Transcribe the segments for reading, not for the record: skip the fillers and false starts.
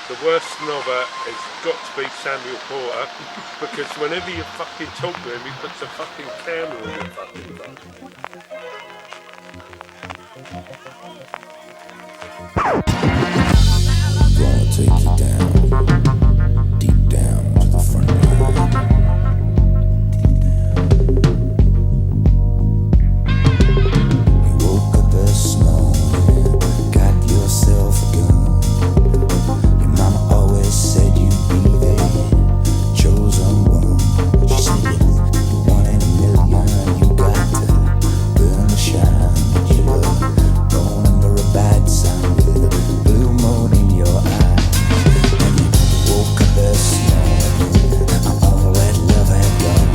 the worst snobber has got to be Samuel Porter, because whenever you fucking talk to him, he puts a fucking camera on your fucking phone. Gonna take you down, deep down to the front line. You woke up this morning, got yourself a gun. Your mama always said you'd be the chosen one. She said you're 1 in a million, you got to burn the shine. But you were born under a bad sign with a blue moon in your eye. And you woke up this morning, all that love had gone.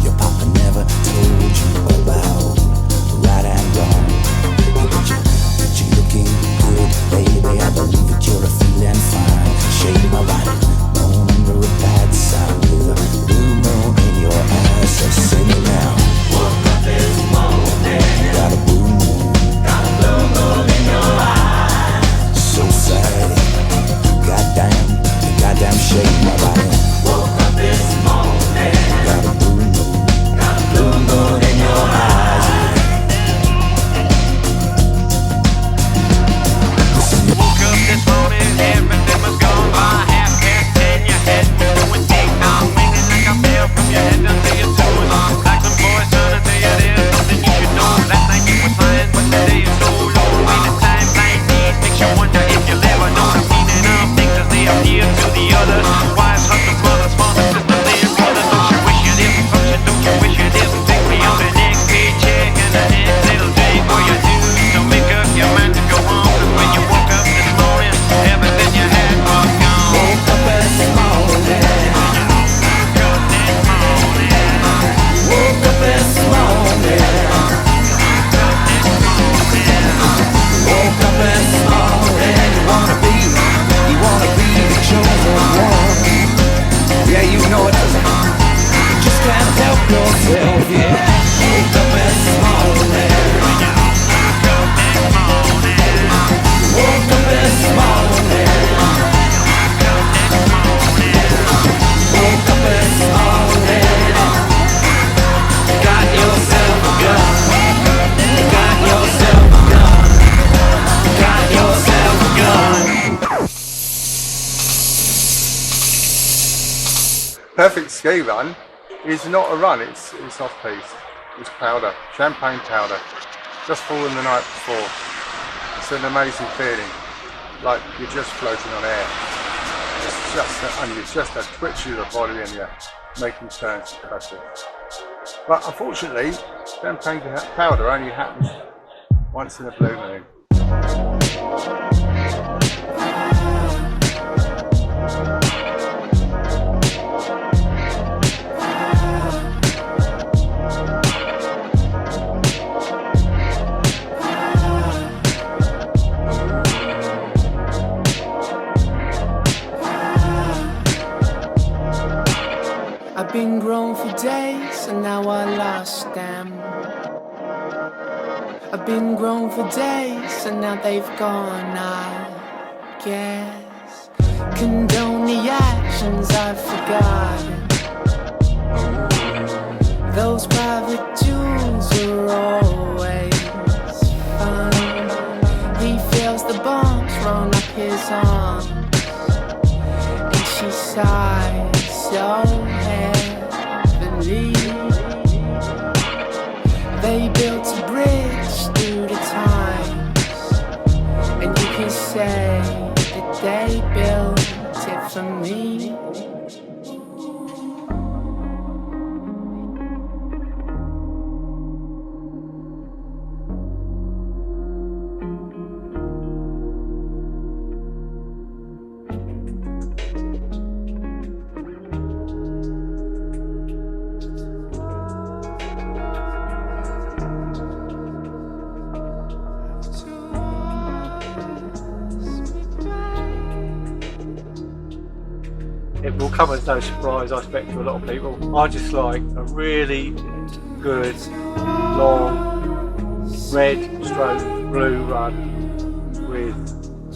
Your papa never told you about right and wrong. But you looking good, baby. I believe that you're feeling fine. Shade my light, born under a bad sign with a blue moon in your eyes. So sing it now. Woke up this morning, got a blue moon, got a blue moon in your eyes. So sad, goddamn shade my body. Woke up this morning, got a blue moon, got a blue moon in your eyes. Woke up this morning, everything was gone by 10:30. Your head doing ding dong, ringing like a bell from your head down to your toes. Like some boys trying to tell you there's something you should know. Last night you were flying, but today is so low. When the time like these makes you wonder if you'll ever know the meaning of things as they appear to the others. Wives, husbands, brothers, fathers, sisters, their brothers. Don't you wish you didn't function? Don't you wish you didn't think beyond the next paycheck and the next little day for you do? So make up your mind to go on. 'Cause when you woke up this morning, everything you had was gone. Woke up this morning, woke up this morning, woke up this morning. You wanna be the chosen one. Yeah, you know it. Just can't help yourself, yeah. Woke up this morning, woke up this morning, woke up this morning. Got yourself a gun, got yourself a gun, got yourself a gun. Perfect ski run is not a run, it's off-piste. It's powder, champagne powder. Just fallen the night before. It's an amazing feeling, like you're just floating on air. It's just a twitch of the body and you're making turns to crush it. But unfortunately, champagne powder only happens once in a blue moon. I've been grown for days and now I lost them. I've been grown for days and now they've gone, I guess. Condone the actions I've forgotten. Those private jewels are always fun. He feels the bumps run up his arms, and she sighs so heavenly. They built a bridge through the times, and you can say that they built it for me. It will come as no surprise, I expect, to a lot of people. I just like a really good, long, red stroke blue run with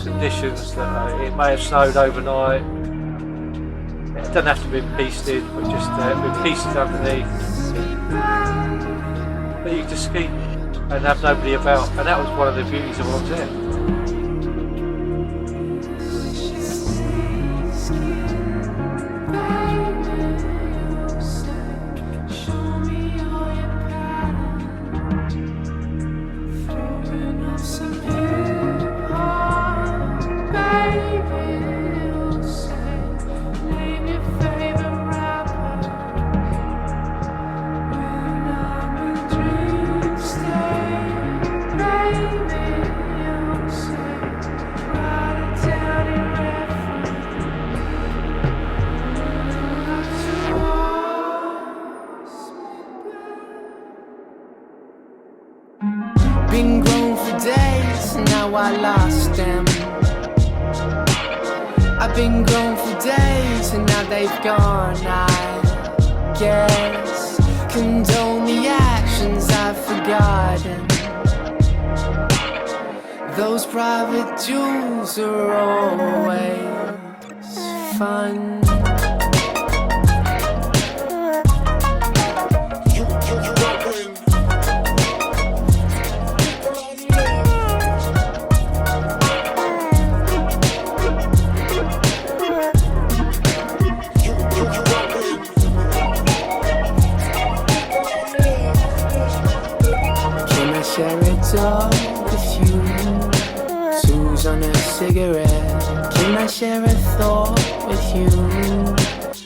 conditions that it may have snowed overnight. It doesn't have to be pisted, but just with pieces underneath. But you can just ski and have nobody about, and that was one of the beauties of what was there. Been grown for days, now I lost them. I've been grown for days, and now they've gone. I guess condone the actions I've forgotten. Those private jewels are always fun. Share it all with you. Two's on a cigarette. Can I share a thought with you?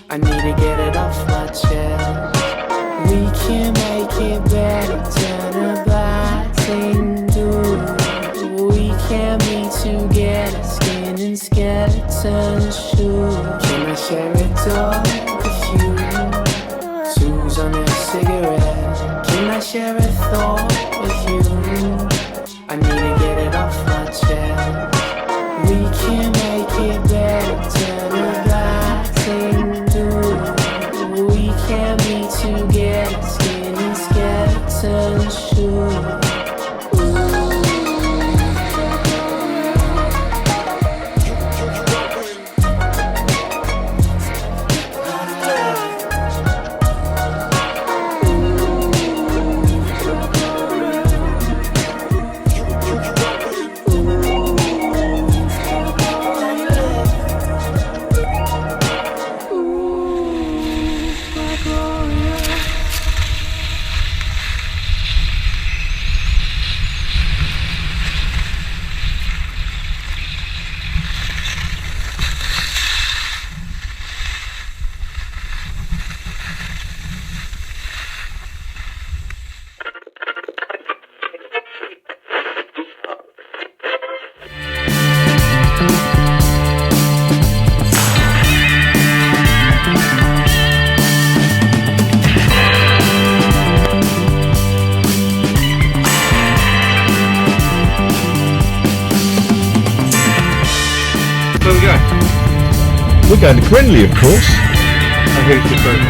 I need to get it off my chest. We can make it better, turn a bad thing do. We can be together, skin and skeleton shoes. Can I share it all with you? Two's on a cigarette. Can I share a thought with you? I need to get it off my chest. We can make it better, turn a bad thing do. We can be together, skin and skeleton shoes. We're going to Grenley, of course. I think it's different.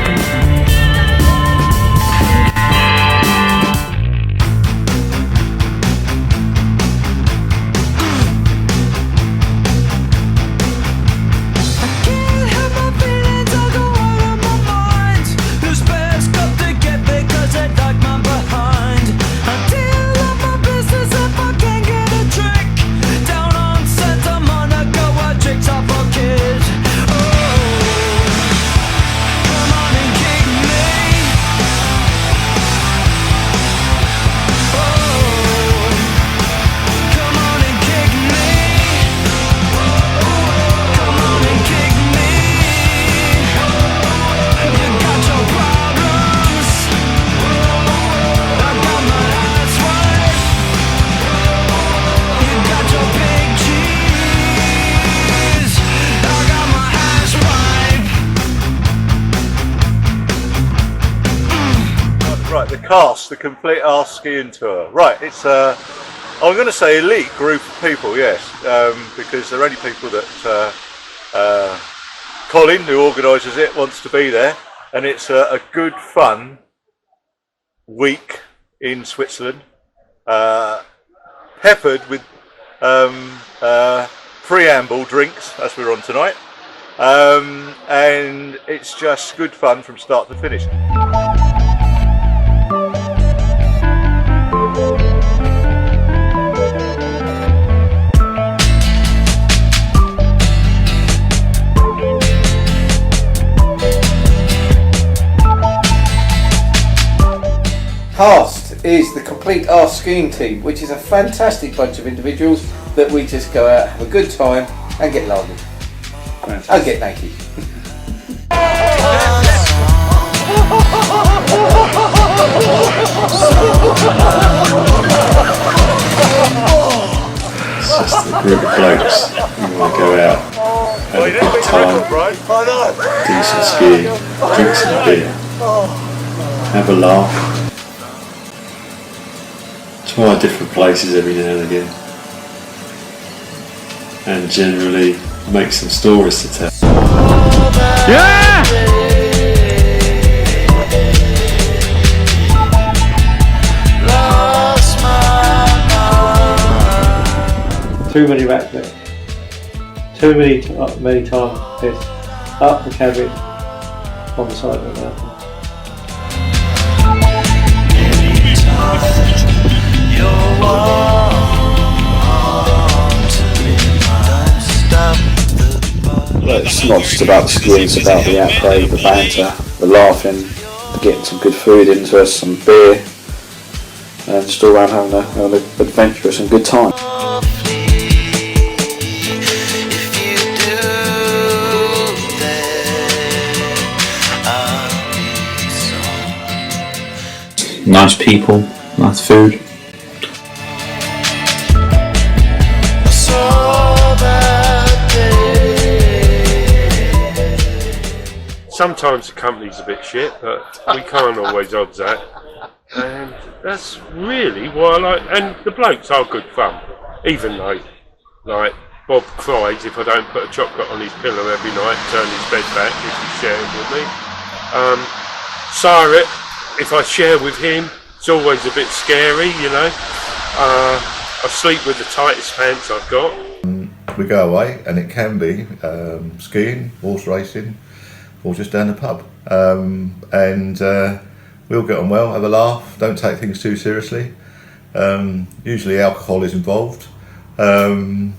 Cast, the complete arse skiing tour. Right, it's I'm going to say elite group of people, yes, because they're only people that Colin, who organises it, wants to be there, and it's a good fun week in Switzerland, peppered with preamble drinks as we're on tonight, and it's just good fun from start to finish. Cast is the complete Our Skiing team, which is a fantastic bunch of individuals that we just go out, have a good time and get lathered. And get naked. It's just a group of blokes who want to go out, have a good time, decent skiing, drink some beer, have a laugh. Try different places every now and again, and generally make some stories to tell. Yeah! Too many backflips, too many times pissed up the cabin on the side of the mountain. Look, it's not just about the skiing, it's about the outplay, the banter, the laughing, getting some good food into us, some beer, and just all around having an adventurous and good time. Nice people, nice food. Sometimes the company's a bit shit, but we can't always odds that. And that's really why I like. And the blokes are good fun, even though, like, Bob cries if I don't put a chocolate on his pillow every night and turn his bed back if he's sharing with me. Siret, if I share with him, it's always a bit scary, you know. I sleep with the tightest pants I've got. We go away, and it can be skiing, horse racing, or just down the pub, and we'll get on well, have a laugh, don't take things too seriously. Usually alcohol is involved, and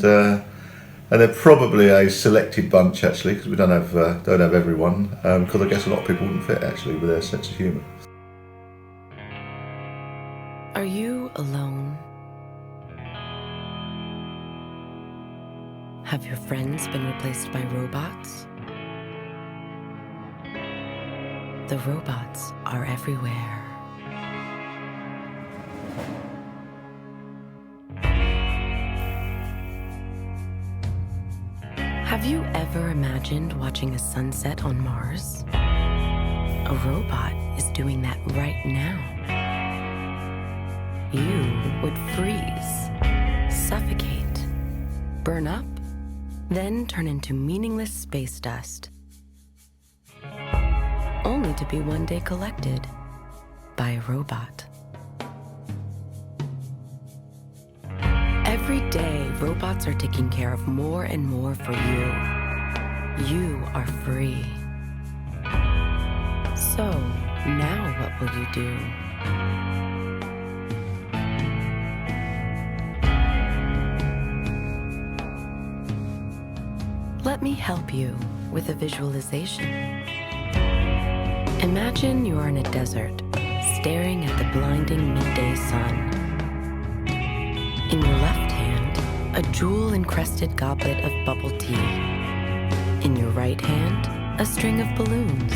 they're probably a selected bunch actually, because we don't have everyone, because I guess a lot of people wouldn't fit actually with their sense of humour. Are you alone? Have your friends been replaced by robots? The robots are everywhere. Have you ever imagined watching a sunset on Mars? A robot is doing that right now. You would freeze, suffocate, burn up, then turn into meaningless space dust, only to be one day collected by a robot. Every day, robots are taking care of more and more for you. You are free. So, now what will you do? Let me help you with a visualization. Imagine you are in a desert, staring at the blinding midday sun. In your left hand, a jewel-encrusted goblet of bubble tea. In your right hand, a string of balloons.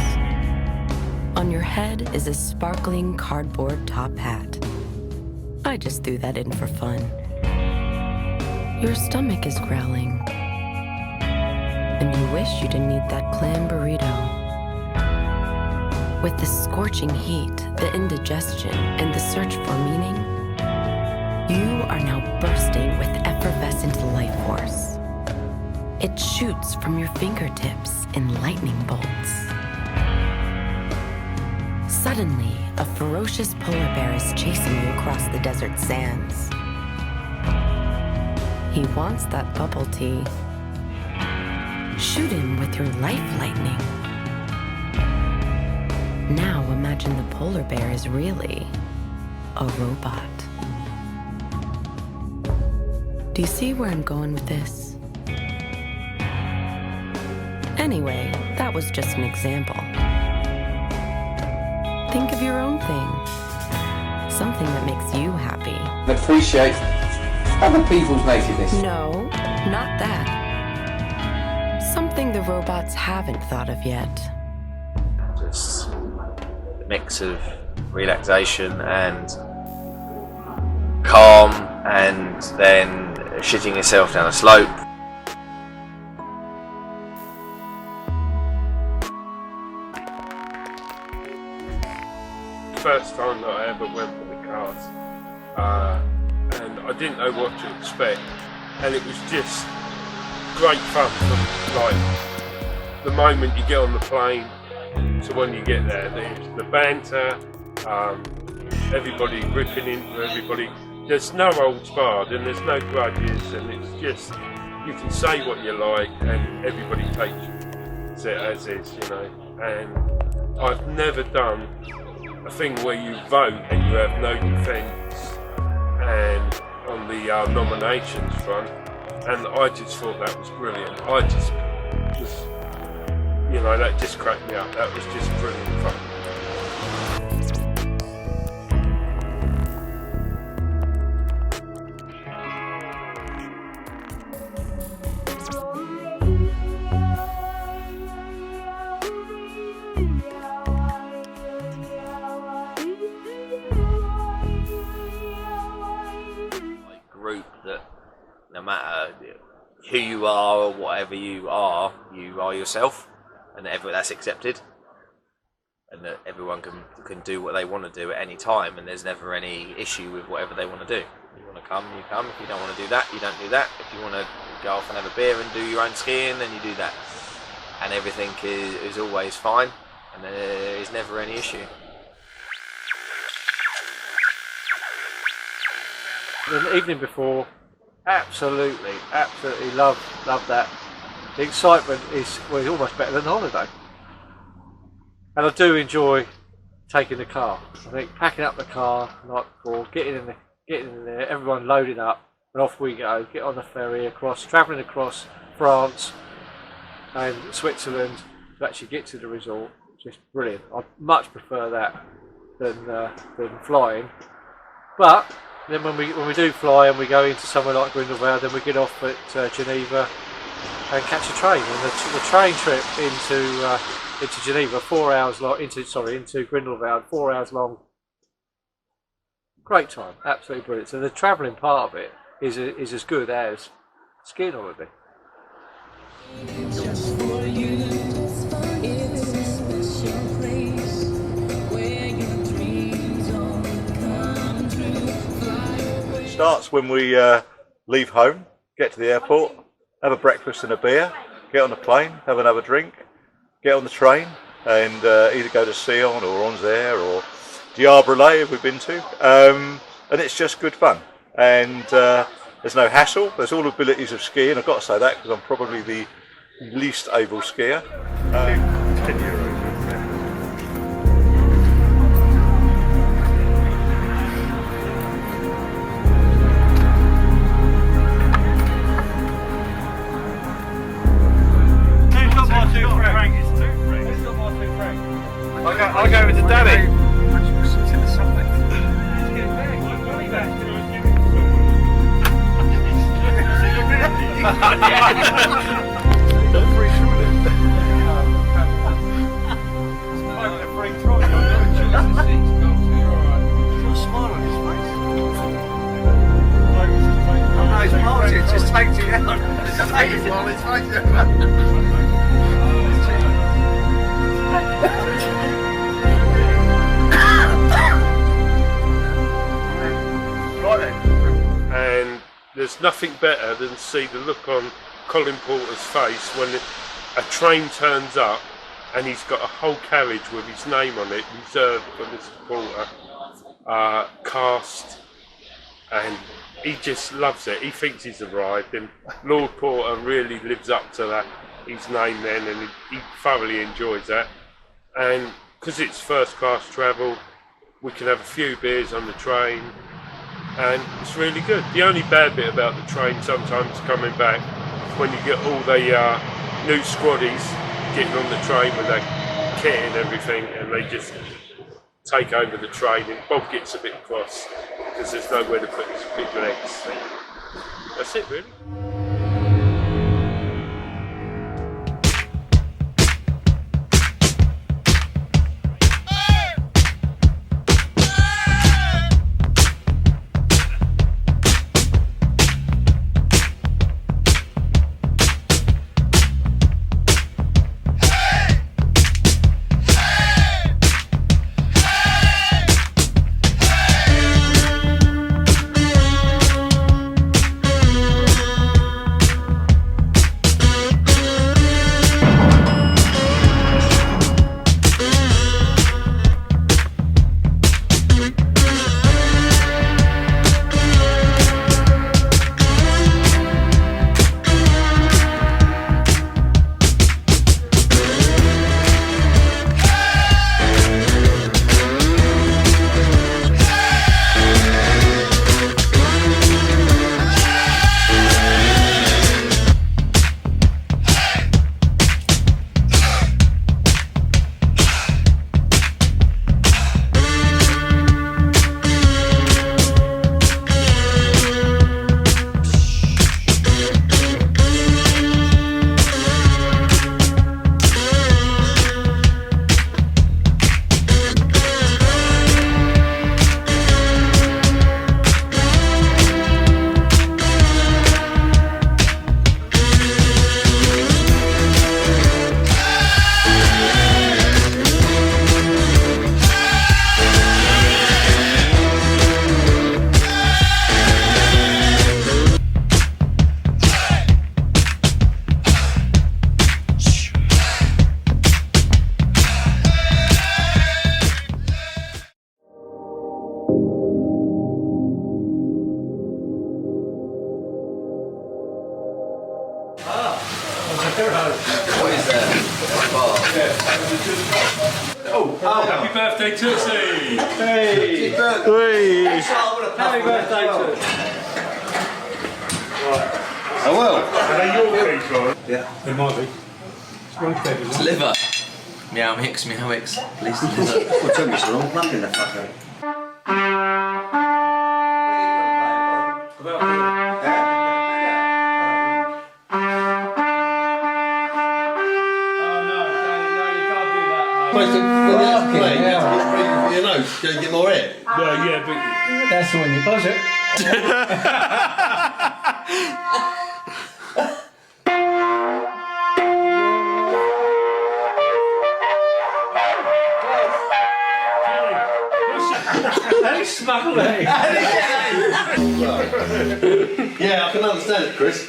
On your head is a sparkling cardboard top hat. I just threw that in for fun. Your stomach is growling, and you wish you didn't eat that clam burrito. With the scorching heat, the indigestion, and the search for meaning, you are now bursting with effervescent life force. It shoots from your fingertips in lightning bolts. Suddenly, a ferocious polar bear is chasing you across the desert sands. He wants that bubble tea. Shoot him with your life lightning. Now imagine the polar bear is really a robot. Do you see where I'm going with this? Anyway, that was just an example. Think of your own thing. Something that makes you happy. Appreciate other people's nativeness. No, not that. Something the robots haven't thought of yet. Just a mix of relaxation and calm, and then shitting yourself down a slope. First time that I ever went with the cars, and I didn't know what to expect, and it was just great fun from like the moment you get on the plane to when you get there. There's the banter, everybody ripping into everybody. There's no holds barred and there's no grudges, and it's just, you can say what you like and everybody takes it as is, you know. And I've never done a thing where you vote and you have no defence and on the nominations front, and I just thought that was brilliant. I just was, you know, that just cracked me up. That was just brilliant fun. Group that no matter who you are or whatever you are yourself, and that's accepted, and that everyone can do what they want to do at any time, and there's never any issue with whatever they want to do. You want to come, you come. If you don't want to do that, you don't do that. If you want to go off and have a beer and do your own skiing, then you do that, and everything is always fine, and there is never any issue. The evening before, absolutely love that. The excitement is almost better than the holiday, and I do enjoy taking the car. I think packing up the car the night before, getting in there, everyone loaded up, and off we go. Get on the ferry travelling across France and Switzerland to actually get to the resort. Just brilliant. I much prefer that than flying, but. Then when we do fly and we go into somewhere like Grindelwald, then we get off at Geneva and catch a train. And the train trip into Geneva, 4 hours long. Into Grindelwald, 4 hours long. Great time, absolutely brilliant. So the travelling part of it is as good as skiing holiday. Starts when we leave home, get to the airport, have a breakfast and a beer, get on the plane, have another drink, get on the train, and either go to Sion or Anzer or Diable we've been to, and it's just good fun. And there's no hassle. There's all abilities of skiing. I've got to say that because I'm probably the least able skier. 10 euros. I'll go with the daddy. Just takes you out. Just takes it while it's right there. And there's nothing better than see the look on Colin Porter's face when a train turns up and he's got a whole carriage with his name on it, reserved for Mr. Porter, cast, and he just loves it. He thinks he's arrived, and Lord Porter really lives up to that, his name then, and he thoroughly enjoys that. And because it's first class travel, we can have a few beers on the train, and it's really good. The only bad bit about the train sometimes coming back, when you get all the new squaddies getting on the train with their kit and everything, and they just take over the train, and Bob gets a bit cross because there's nowhere to put his big legs. That's it, really. What is that? Oh, happy birthday, Tootsie! Hey! Happy birthday, Tootsie! Oh well. Are they your people? Yeah. They might be. It's liver. Meow mix, meow mix. Please liver. What took me so long? Nothing the fucker. You know, going to get more air. Well, yeah, but that's when you buzz it. How do you smuggle that? Yeah, I can understand it, Chris.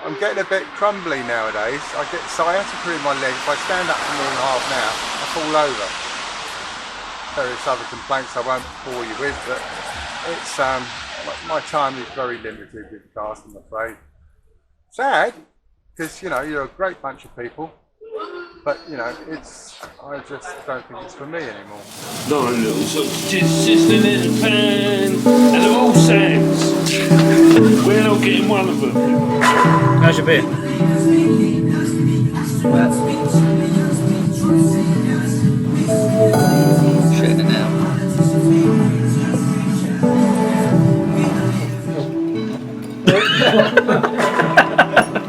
I'm getting a bit crumbly nowadays. I get sciatica in my leg. If I stand up for more than half an hour, I fall over. Various other complaints I won't bore you with, but it's my time is very limited with cars, I'm afraid. Sad, because you know you're a great bunch of people, but you know I just don't think it's for me anymore. 9 little sausages just in a pan, and they're all Sam's. We're not getting one of them. How's your beer? Shitting it now.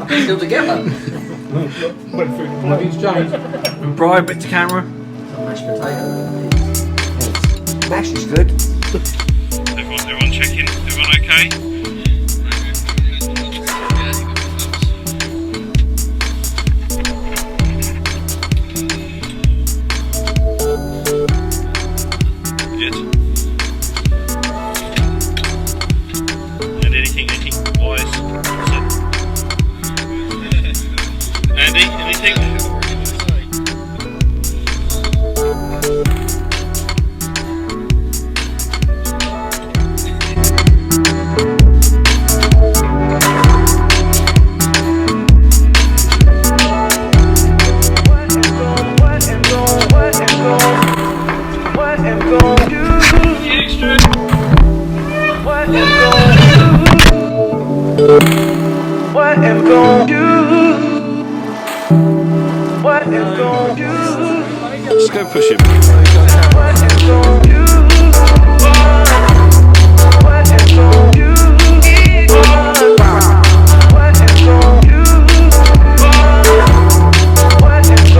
Still together. Went through the bloody exchange. Bribe it to camera. Mashed potato. Mash is good. Everyone checking? Everyone okay? What am gon' do? What am gon' do? Let's go push him. What am gon' do? What am gon' do? What am gon' do? What am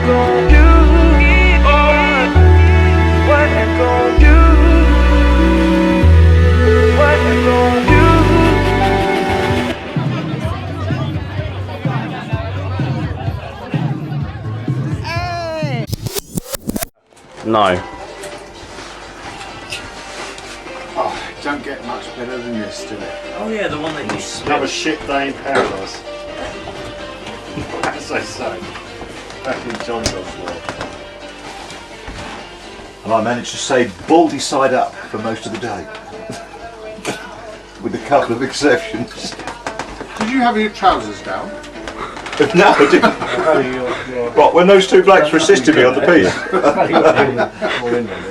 gon' do? What am gon' do? What am gon' do? No. Oh, it don't get much better than this, do it? Oh yeah, the one that you spit. Another shit day in paradise. As they say. Back in John John's world. And I managed to stay baldy side up for most of the day. With a couple of exceptions. Did you have your trousers down? No, I didn't. What, when those two blokes were assisting me on the piece?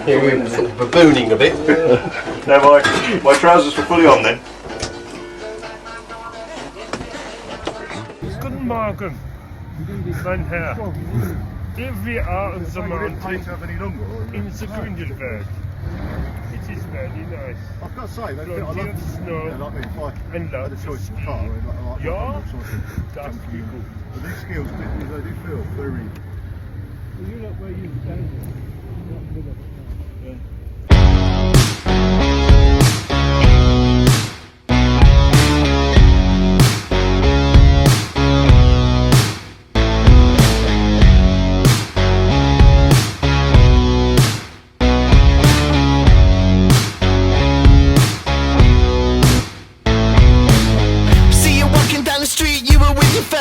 You were sort of babooning a bit. No, my trousers were fully on then. Guten Morgen, mein Herr. Wir are Samantha in the Grindelwald. It is very nice. I've got to say, I Plenty of snow and lots of ski. Ja, das wie gut. But these skills, they do feel very... You look where you're standing.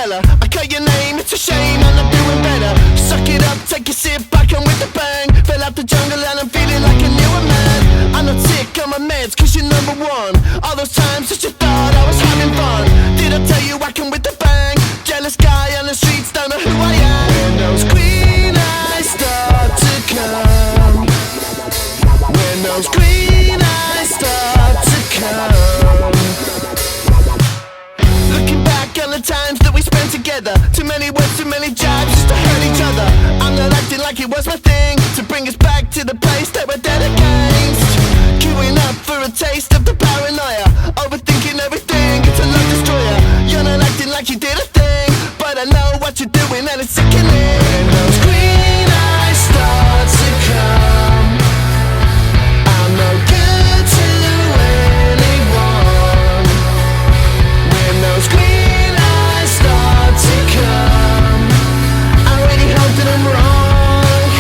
I cut your name, it's a shame, I'm not doing better. Suck it up, take a sip, I come with the bang. Fell out the jungle and I'm feeling like a newer man. I'm not sick, I'm my meds, cause you're number one. All those times that you thought I was having fun. Did I tell you I come with the bang? Jealous guy on the streets, don't know who I am. When those green eyes start to come, when those green eyes start to come, looking back on the times that we spent together. Too many words, too many jabs just to hurt each other. I'm not acting like it was my thing to bring us back to the place that we're dead against. Queuing up for a taste of the paranoia, overthinking everything, it's a love destroyer. You're not acting like you did a thing, but I know what you're doing and it's sickening. When those green eyes start to come, I'm no good to anyone. When those green eyes start to come, I really hope that I'm wrong.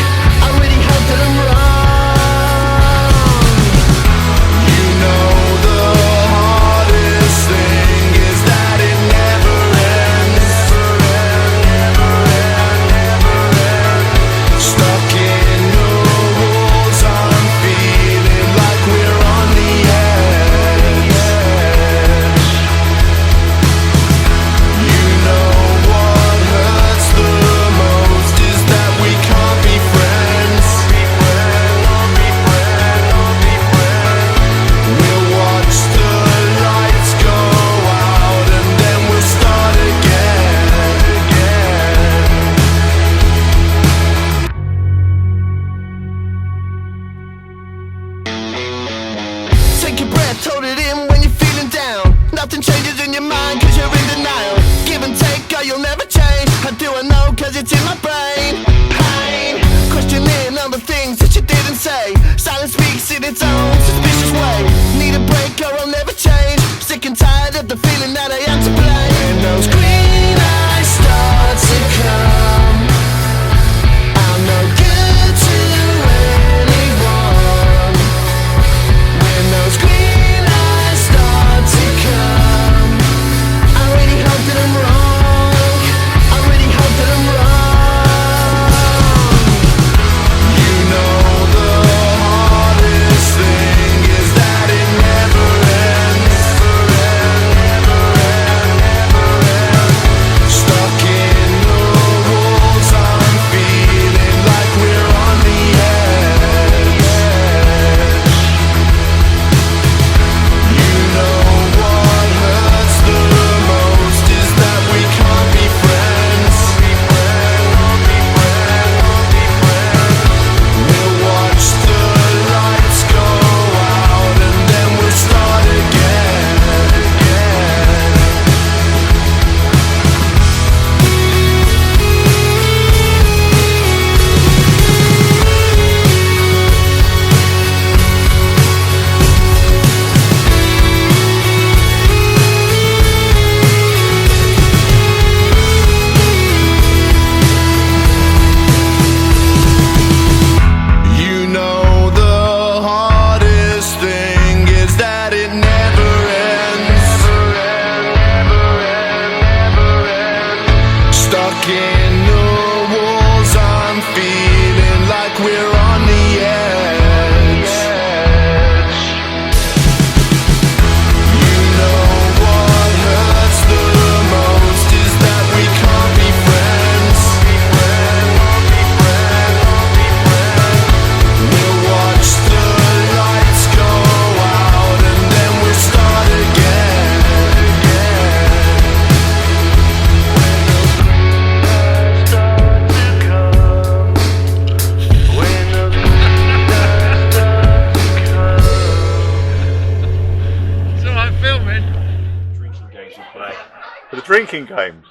I really hope that I'm wrong. You know the hardest thing is that it never ends. Drinking games.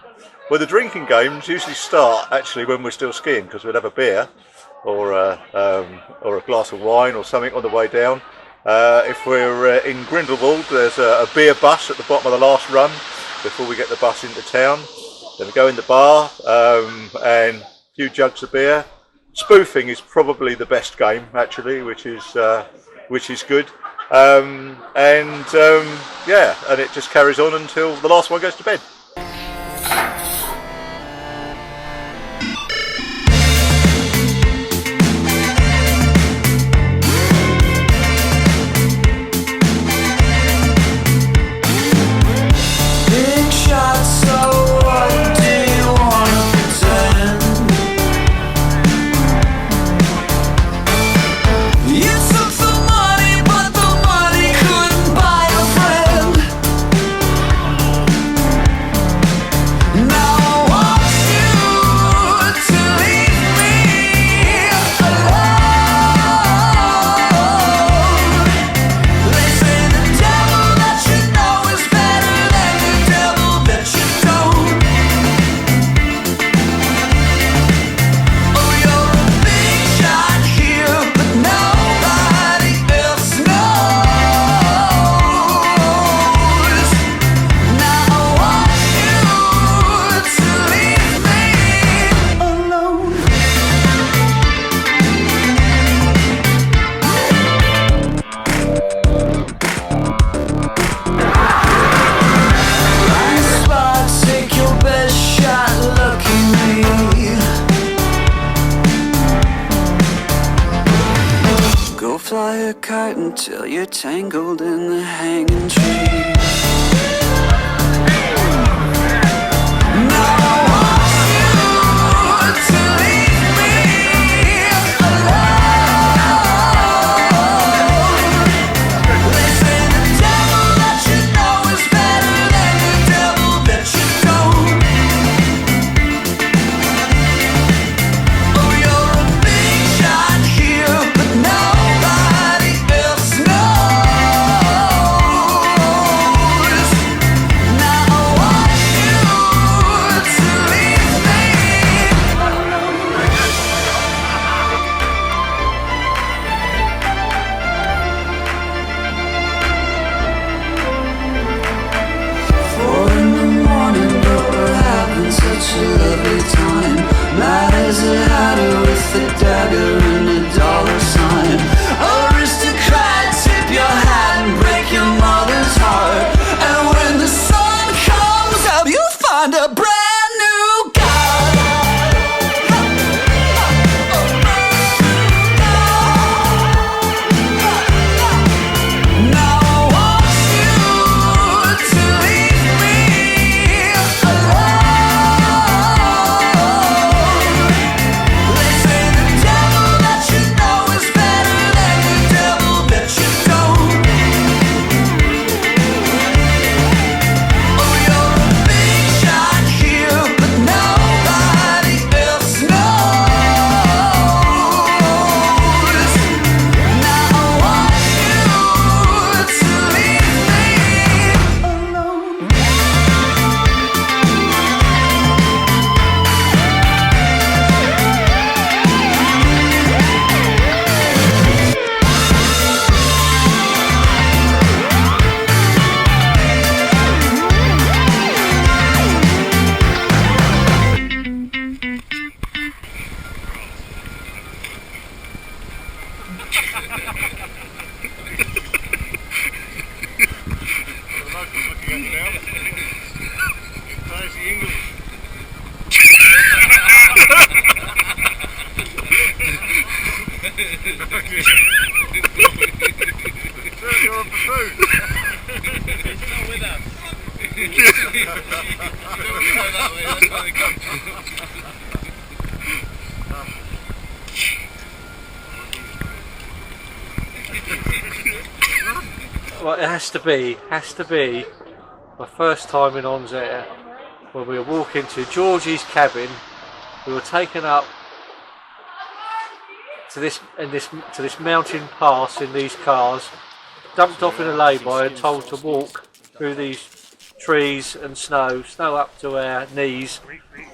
Well, the drinking games usually start actually when we're still skiing, because we'll have a beer or a glass of wine or something on the way down. If we're in Grindelwald, there's a beer bus at the bottom of the last run before we get the bus into town. Then we go in the bar and a few jugs of beer. Spoofing is probably the best game actually, which is good. Yeah, and it just carries on until the last one goes to bed. Big shot, so what do you wanna pretend? You took the money, but the money couldn't buy a friend. Now I want you to leave me alone. They say the devil that you know is better than the devil that you don't. Oh, you're a big shot here, but nobody else knows. Now I want you to leave me alone. Blind spot, take your best shot, look at me. Go fly a kite until you're tangled in the hanging tree. Now I want you to leave me alone. They say the devil that you know is better than the devil that you don't. Oh, you're a big shot here, but nobody else knows. Now I want you to leave me alone. 4 in the morning, but we're having such a lovely time. Mad as a hatter with a dagger and a dollar sign. Aristocrat, tip your hat and break your mother's heart. And when the sun comes up, you'll find a brand new guy. Now I want you to leave me alone. They say the devil that you know is better than the devil that you don't. Oh, you're a big shot here, but nobody else knows. Now I want you to leave me alone. Well, it has to be my first time in Ons Air when we were walking to Georgie's cabin. We were taken up to this mountain pass in these cars, dumped off in a lay-by and told to walk through these trees and snow up to our knees,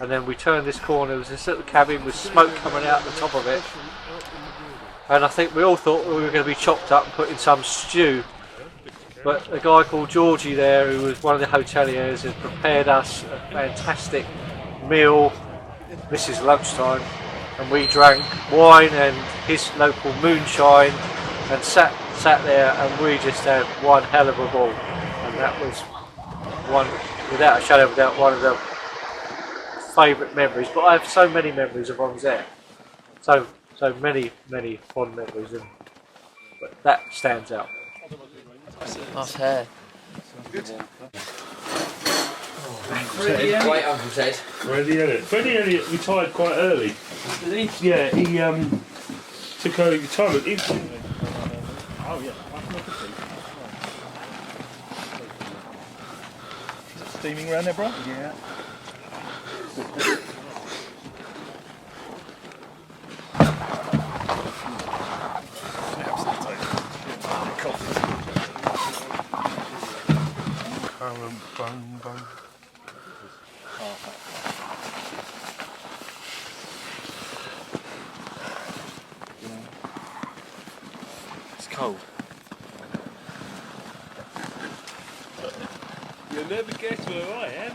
and then we turned this corner. There was this little cabin with smoke coming out the top of it, and I think we all thought we were going to be chopped up and put in some stew. But a guy called Georgie there, who was one of the hoteliers, had prepared us a fantastic meal. This is lunchtime, and we drank wine and his local moonshine, and sat there, and we just had one hell of a ball. And that was one, without a shadow of a doubt, one of the favourite memories. But I have so many memories of Onzet, so many fond memories, but that stands out. Nice hair. Freddie Great Uncle Ted. Freddie Elliott retired quite early. Did he? Yeah, he took early retirement. Oh yeah. Is it steaming around there, bro? Yeah. It's cold. You'll never guess where I am.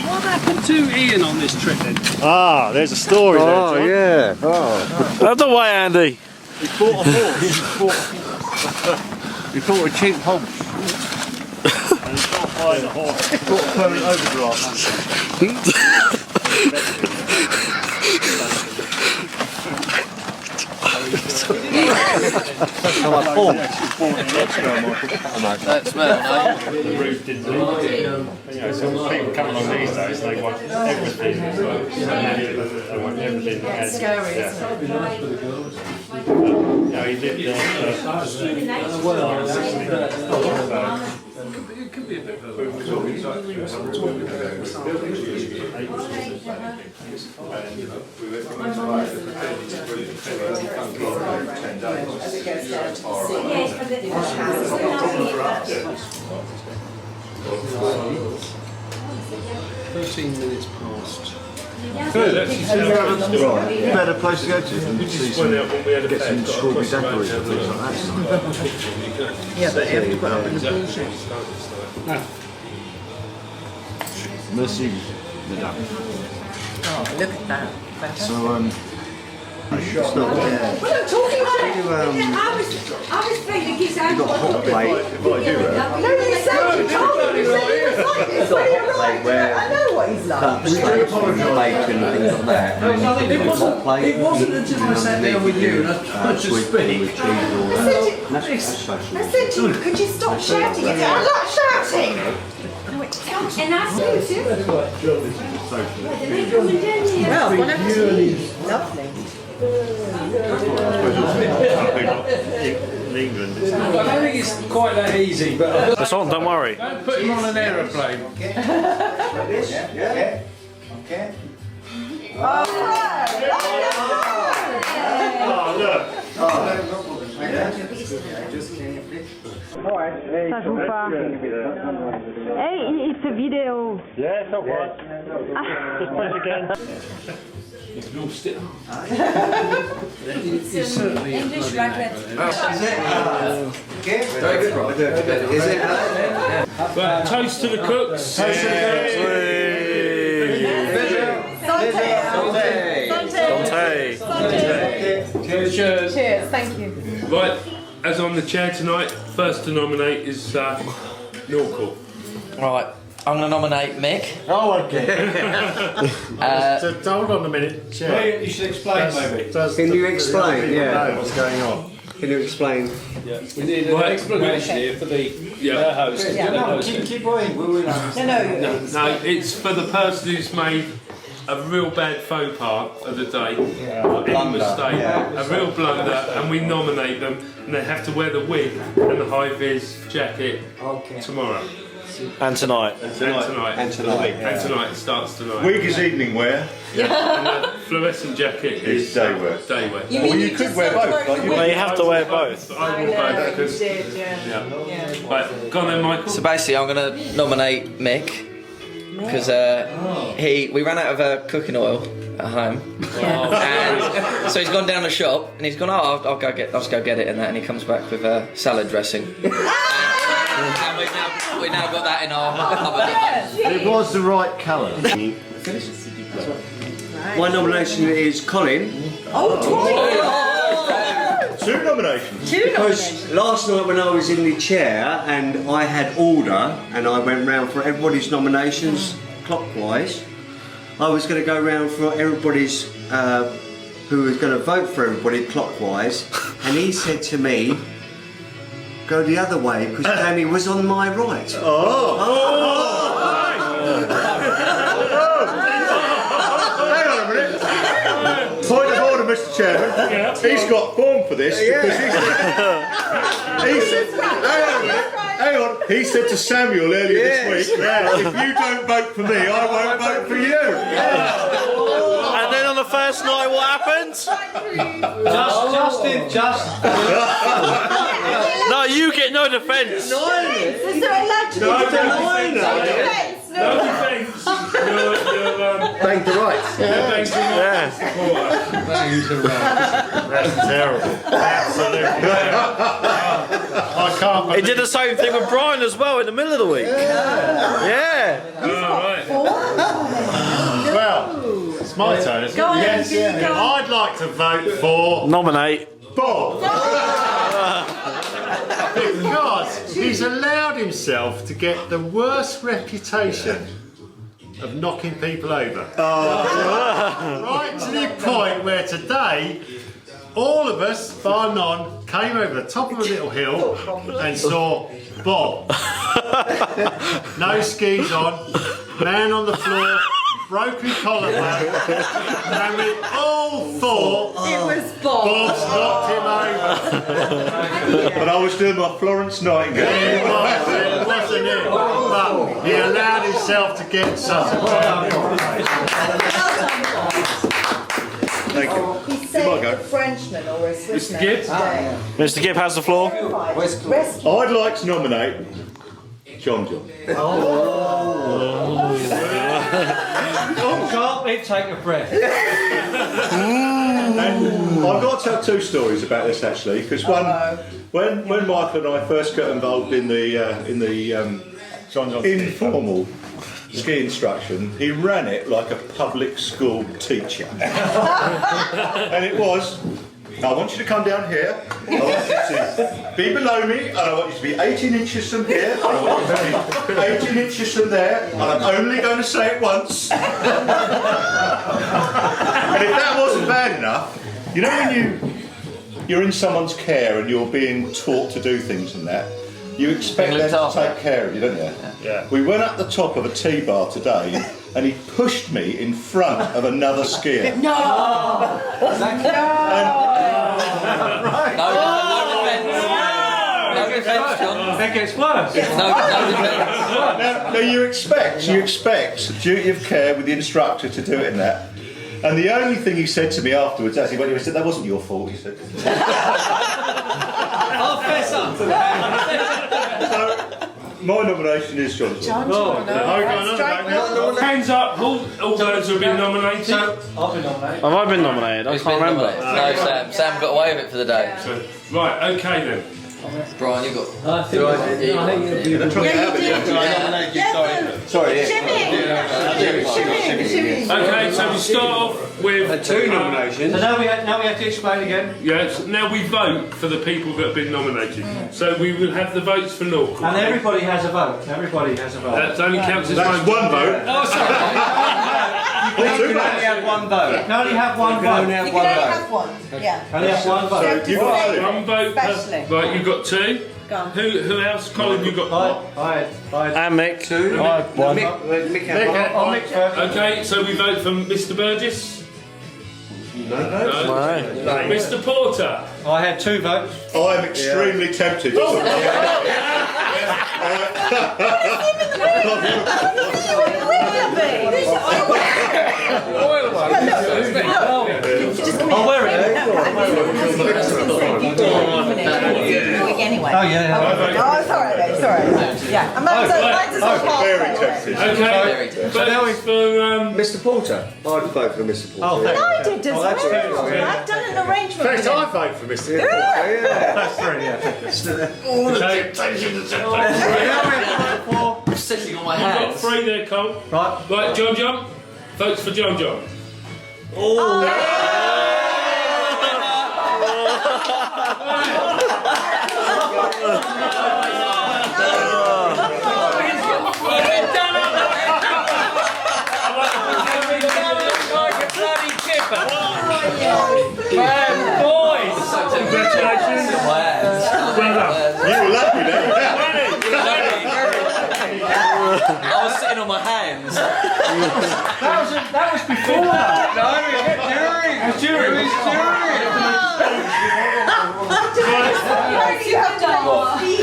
What happened to Ian on this trip then? Ah, there's a story there, John. Yeah. Out of the way, Andy. He bought a horse. He bought a cheap horse. And he's not buying a horse. He bought a permanent overdraft. That smell, no? The roof didn't leak. You know, so people come along these days, they want everything. They want everything. That's scary, Yeah. No, he lived there It could be a bit further. Better place to go to. Get some strawberry daiquiris and things like that. Yeah, but you have to put up in the bullshit. Merci, madame. Oh, look at that. Fantastic. So, Well, I'm talking about it. I was feeling his hand. you got a hot plate. No, you said you told me. You said he was like this. When he arrived, I know what he's like. Bacon and things like that. And then you put a hot plate. It wasn't until I sat there with you and I tried to sweet speak. with cheese or I said to you, could you stop shouting? He said, I'm not shouting. And I said, you. Well, one of you. Lovely. in England. I don't think it's quite that easy, but That's on, don't worry. don't put him on an aeroplane. Yeah. Okay. Oh, look. Ça joue pas. Hey, it's a video. Yeah, it's alright. Just press again. It's real still. It's English raclette. Very good, right? Is it? Right, toast to the cooks. Toast to the cooks. Cheers. Cheers, thank you. Right, as I'm the chair tonight, first to nominate is Norcal. Right, I'm going to nominate Mick. Oh, okay. So hold on a minute. Chair. You should explain, maybe. Can you explain? Yeah. What's going on? Can you explain? Yeah. We need an explanation here for the host. Keep going. We will No, No, it's for the person who's made a real bad faux pas of the day, any mistake, a real blunder, and we nominate them, and they have to wear the wig and the high vis jacket tomorrow. And tonight. And tonight. And tonight. And tonight. It starts tonight. Wig is evening wear. Yeah. And the fluorescent jacket is day wear. Day wear. Well, you could wear both. Like Well, you have to wear both. I wore both because. Yeah. Right, go on then, Michael. So basically, I'm going to nominate Mick because we ran out of cooking oil at home, and so he's gone down the shop and he's gone. Oh, I'll go get it and that, and he comes back with salad dressing. And we've now got that in our cupboard. It was the right colour. My nomination is Colin. Two nominations. Because last night when I was in the chair and I had order and I went round for everybody's nominations clockwise, I was going to go round for everybody's who was going to vote for everybody clockwise, and he said to me, go the other way because Danny was on my right. Hang on a minute. Point of order, Mr. Chairman. He's got form for this because he said, hang on. He said to Samuel earlier this week, if you don't vote for me, I won't vote for you. And then on the first night, what happens? No, you get no defence. Is there a legend? No defence. Bang the rights. Bang the rights. That's terrible. Absolutely. I can't. He did the same thing with Brian as well in the middle of the week. Yeah. Well, it's my turn, isn't it? Go on, Yes. go on. I'd like to vote for Nominate. Bob. Because he's allowed himself to get the worst reputation of knocking people over. Right to the point where today, all of us, bar none, came over the top of a little hill and saw Bob. No skis on, man on the floor, broken collarbone, and we all thought It was Bob. Bob's knocked him over. But I was doing my Florence Nightingale. It wasn't it? But he allowed himself to get such a bad. Thank you. He said a Frenchman or a Swissman. Mr. Gibb? Mr. Gibb has the floor. I'd like to nominate John. Can't take a breath. And I've got to tell two stories about this actually, because when Michael and I first got involved in the informal ski instruction, he ran it like a public school teacher, and it was. I want you to come down here, I want you to be below me, and I want you to be 18 inches from here, and I want you to be 18 inches from there, and I'm only going to say it once. And if that wasn't bad enough, you know when you're in someone's care and you're being taught to do things and that, you expect them to take care of you, don't you? Yeah. We went up the top of a T-bar today, and he pushed me in front of another skier. No! No defence, John. That gets worse. Now you expect duty of care with the instructor to do it in that. And the only thing he said to me afterwards, as he went, he said, "That wasn't your fault," he said. I'll fess up to that. So, my nomination is John. Hands up, all those who have been nominated. I've been nominated. Have I been nominated? I can't remember. No, Sam. Sam got away with it for the day. Right, okay then. Brian, you got. I think you Okay, so we start off with two nominations. So now we have to explain again. Yes, now we vote for the people that have been nominated. So we will have the votes for local. And everybody has a vote. Everybody has a vote. That only counts as That's one vote. Oh, sorry. You can only have one vote. You can only have one vote. You can only have one. Yeah. Only have one vote. So you've got one vote. Right, you've got two. Who else? Colin, you got I And Mick. Two. I had one. Mick had one. Okay, so we vote for Mr. Burgess. No. Mr. Porter. I had two votes. I'm extremely tempted. I'll wear it. Anyway. Oh yeah. Oh, sorry, mate. Sorry. Yeah. And mine's Very tempted. Okay. So now we for Mr. Porter. I'd vote for Mr. Porter. I did as well. I've done an arrangement. First, I vote for Mr. Porter. That's three, all the temptations. I'm sitting on my You've got hands. 3 there, Cole. Right, John John. Votes for John John. Congratulations. You were lucky then. I was sitting on my hands. That was before that. No, during.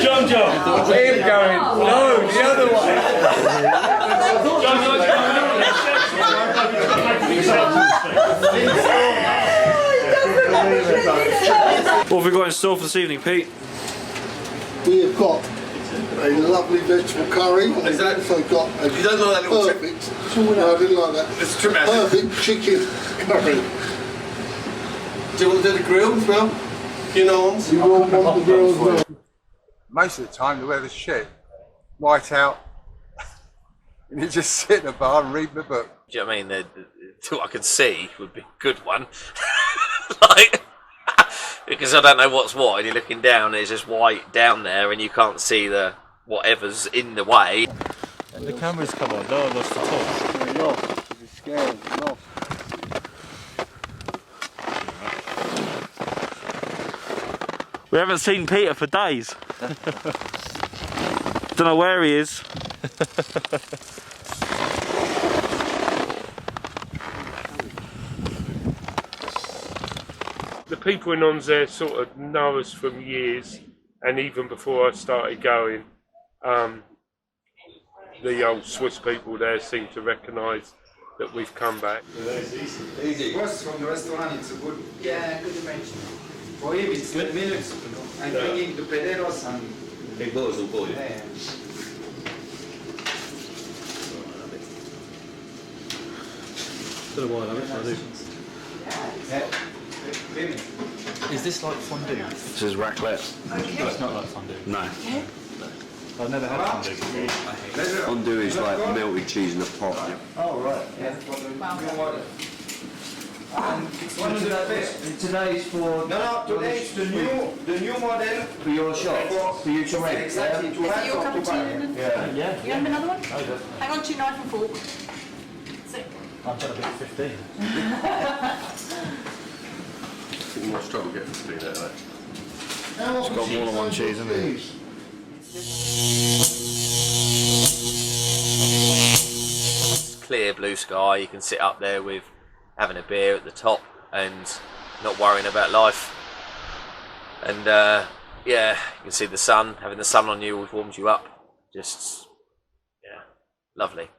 John John. Him going. No, the other way. John John's What have we got in store for this evening, Pete? We have got a lovely vegetable curry. And we've also got a You don't like that little perfect. No, I didn't like that. It's tremendous. Perfect chicken curry. Do you want to do the grill as well? You know, You all want the grill as well. Most of the time the weather's shit, white out, and you just sit in a bar and read my book. Do you know what I mean? What I can see would be a good one. Like, because I don't know what's what, and you're looking down and it's just white down there and you can't see the whatever's in the way. And the camera's come on, no one lost the top. You're lost. You're scared. You're lost. We haven't seen Peter for days. Don't know where he is. The people in Ons there sort of know us from years, and even before I started going, the old Swiss people there seem to recognise that we've come back. Easy. What's from the restaurant? It's good. Yeah, good arrangement. For him, it's good minutes. I'm bringing the pederos and. Big boys or boy? Yeah. Don't know why I do. Is this like fondue? This is raclette. No, it's not like fondue. No. I've never had fondue before. Fondue is like melted cheese in a pot. Oh, right. Yeah. And today is for. No, today is the new model for your shop. For you to make. Exactly. To have your cup of tea? Yeah. You have another one? Oh, good. Hang on to your knife and fork. I'm trying to be 15. More struggle getting to be there, though. It's got more than one cheese, hasn't it? Clear blue sky, you can sit up there with having a beer at the top and not worrying about life. And yeah, you can see the sun, having the sun on you always warms you up. Just, yeah, lovely.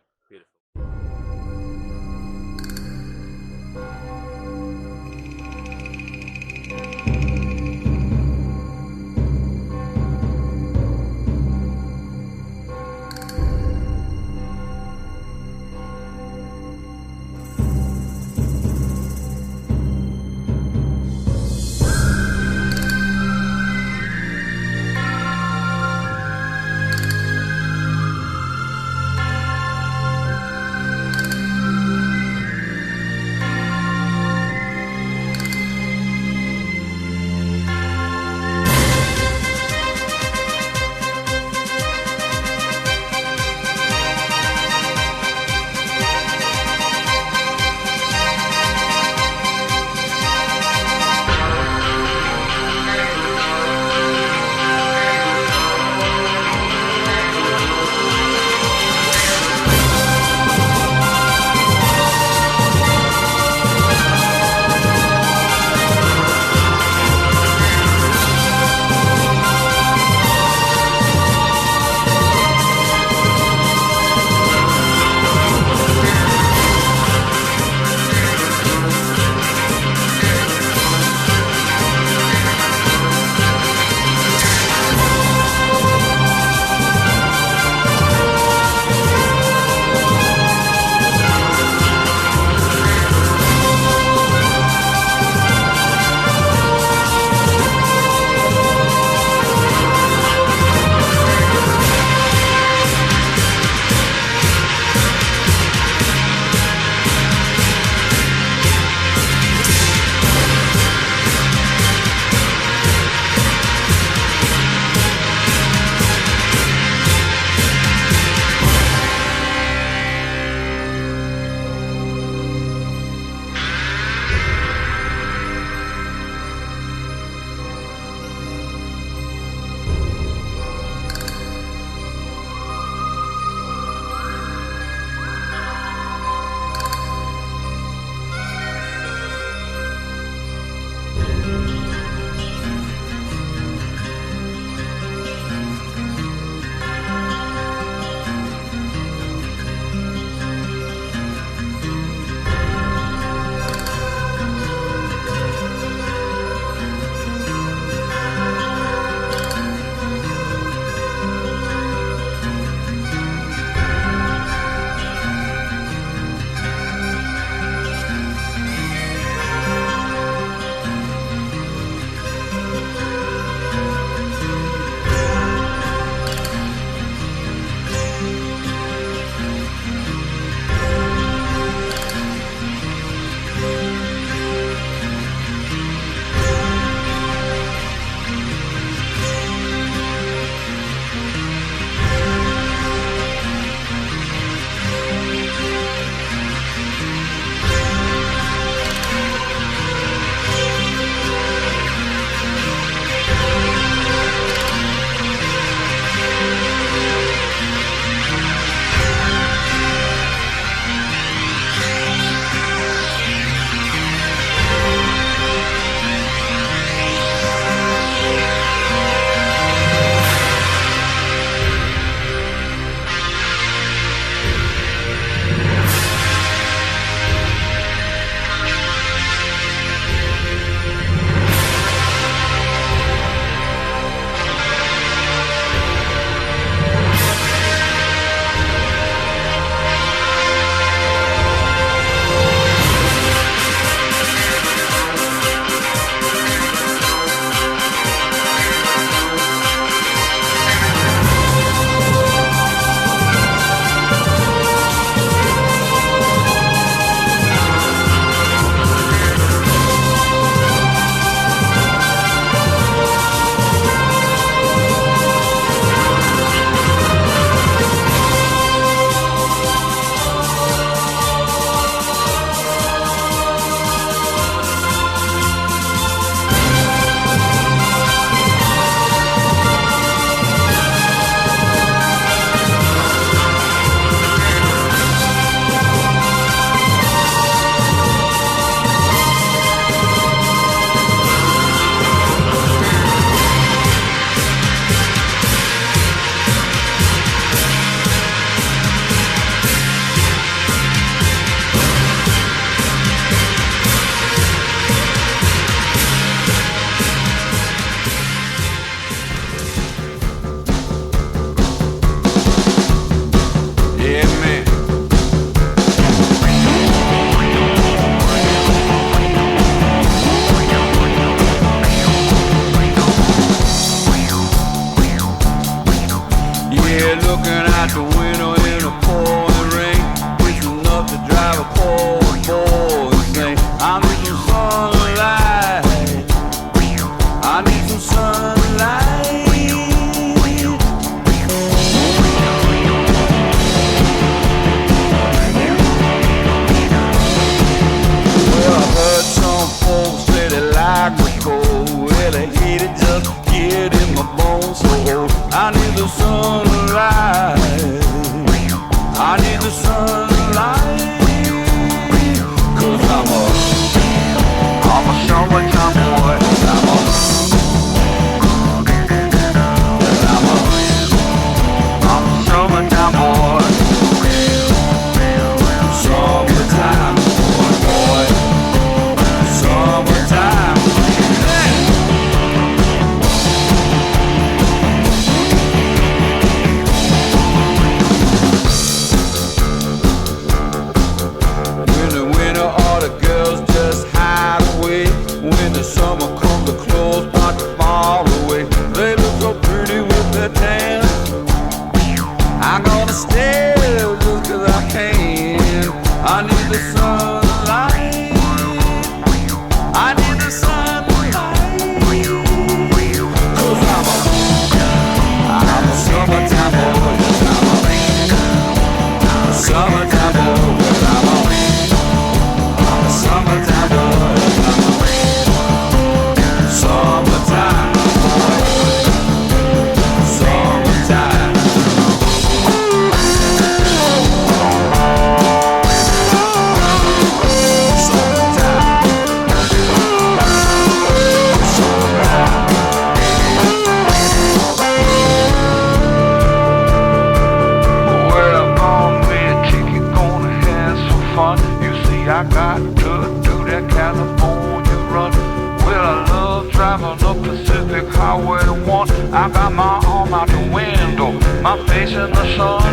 I got my arm out the window, my face in the sun.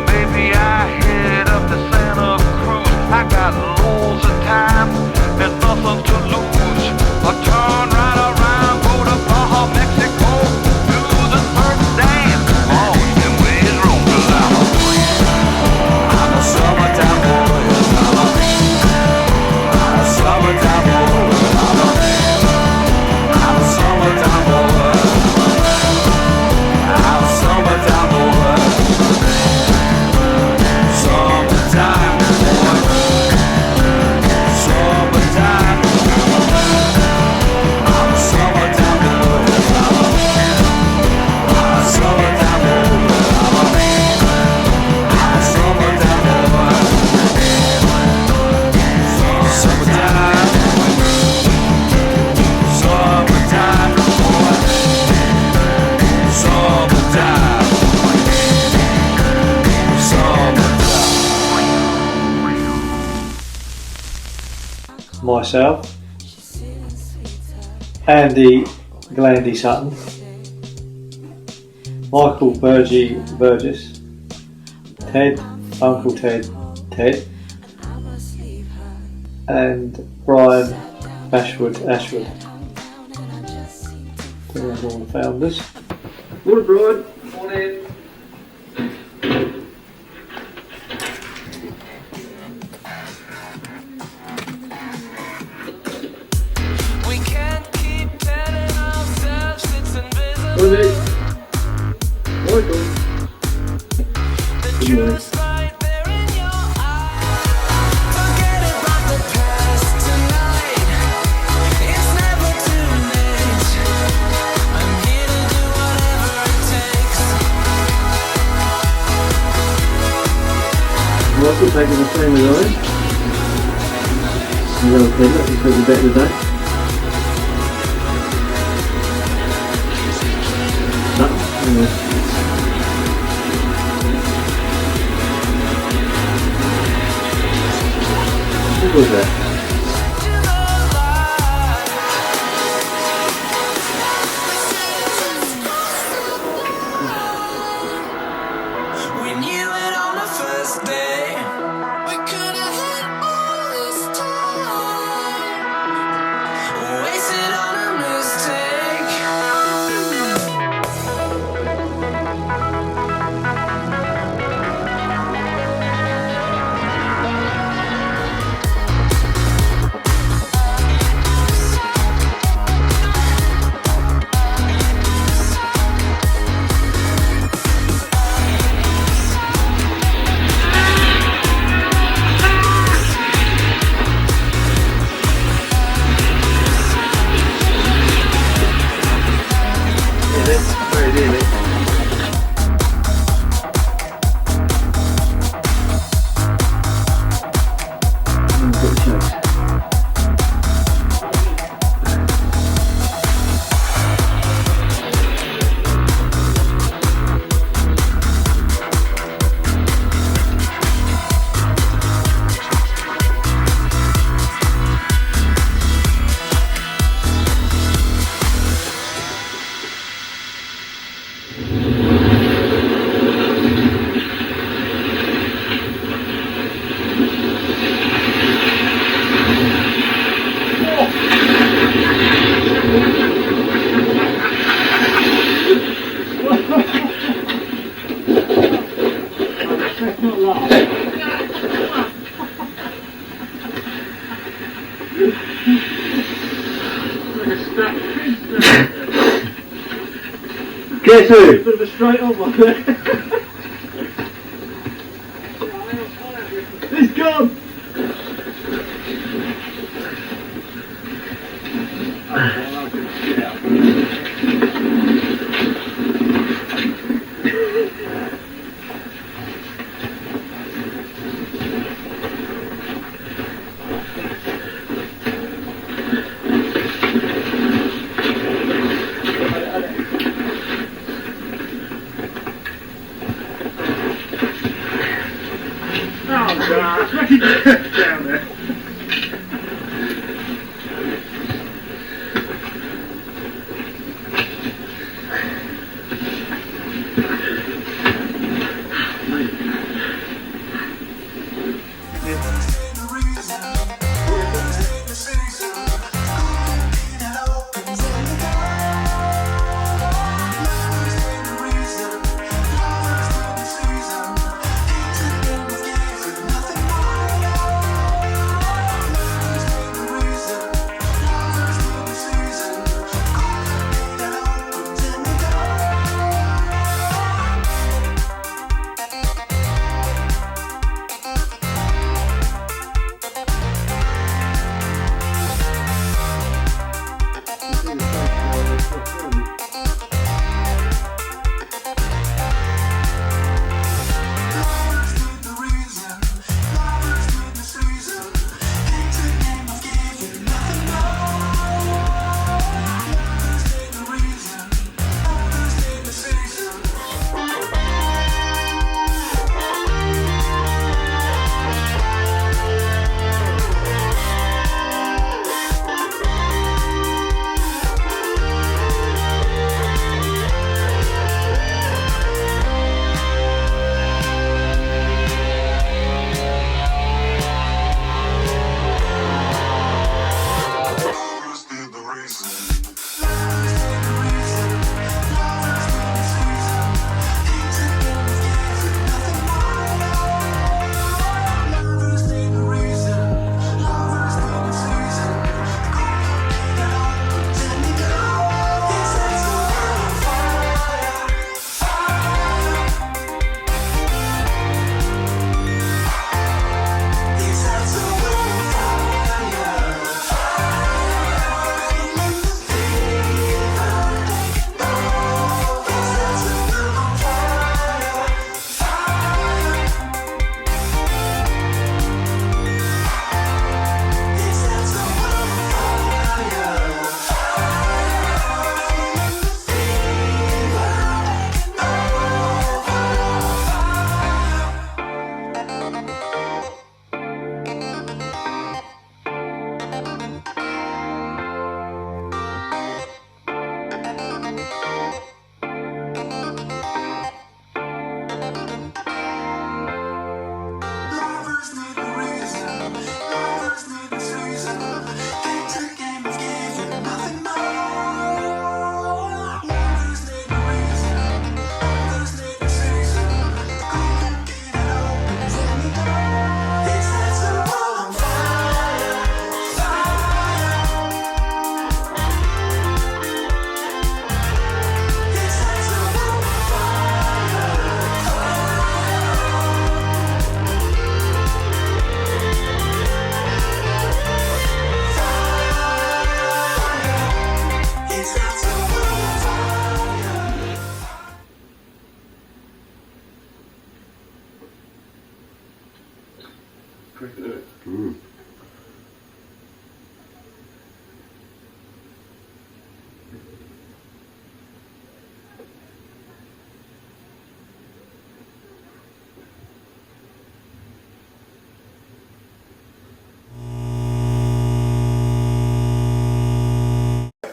Maybe I hit up the Santa Cruz. I got loads of time and nothing to lose. I turn right around, go to Baja, Mexico, do the surf dance. Oh, and ways roll to I'm a summertime boy. I'm a summertime boy. I'm a summertime boy. I'm a summertime boy. Summertime boy. Summertime. I'm a summertime boy. I'm a summertime boy. I'm a summertime boy. Summertime. Summertime boy. Summertime. Myself, Andy Glandy Sutton, Michael Burgess, Ted, Uncle Ted, and Brian Ashwood. They're all the founders. Morning, Brian. Morning. Morning, Michael. Good morning. Michael taking the same as I. You know, Ken, that you feel better today. What was that? We knew it on the first day. We could have had all this time wasted on a mistake. Guess who? Bit of a straight on one there. It's gone! Down there.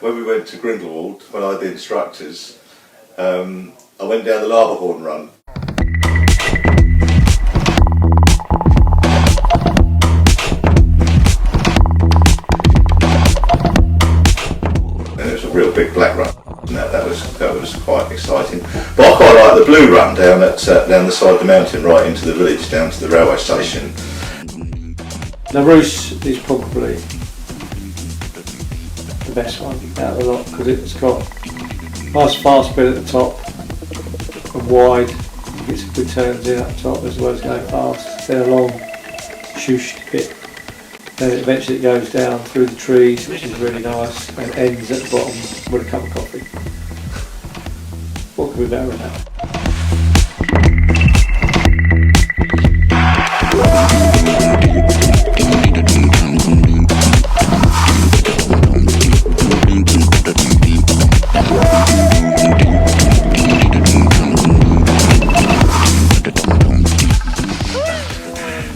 when we went to Grindelwald, when I had the instructors, I went down the Laberhorn run. And it was a real big black run. And that was quite exciting. But I quite like the blue run down the side of the mountain, right into the village, down to the railway station. The Roos is probably the best one out of the lot because it's got nice fast bit at the top and wide. You get some good turns in up top as well as going fast. Then a long shooshed bit. Then eventually it goes down through the trees, which is really nice, and ends at the bottom with a cup of coffee. What could be better than that?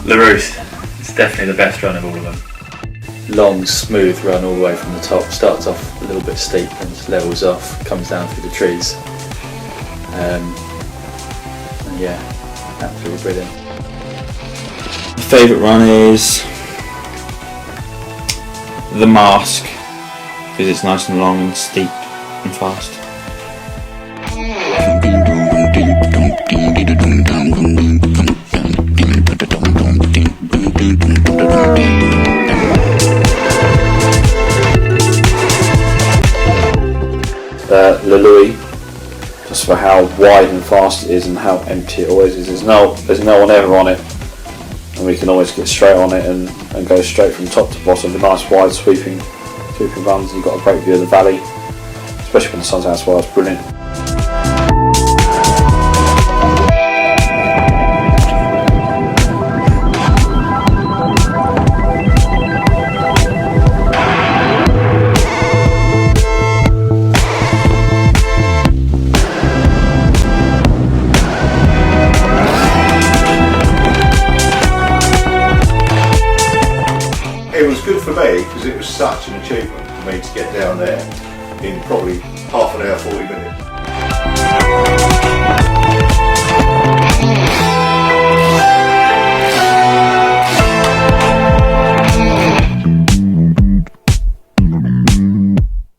LaRousse, it's definitely the best run of all of them. Long, smooth run all the way from the top. Starts off a little bit steep and just levels off, comes down through the trees. And yeah, absolutely brilliant. My favourite run is the Mask, because it's nice and long and steep and fast. Louis, just for how wide and fast it is and how empty it always is. There's no one ever on it, and we can always get straight on it and go straight from top to bottom with nice wide sweeping runs. You've got a great view of the valley, especially when the sun's out as well. It's brilliant. It was good for me because it was such an achievement for me to get down there in probably half an hour, 40 minutes.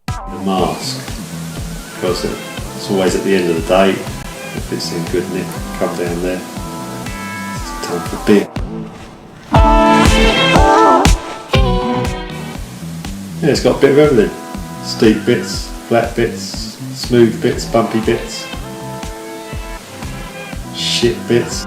The Mask, because it's always at the end of the day, if it's in good nick, come down there, it's time for beer. Yeah, it's got a bit of everything. Steep bits, flat bits, smooth bits, bumpy bits, shit bits.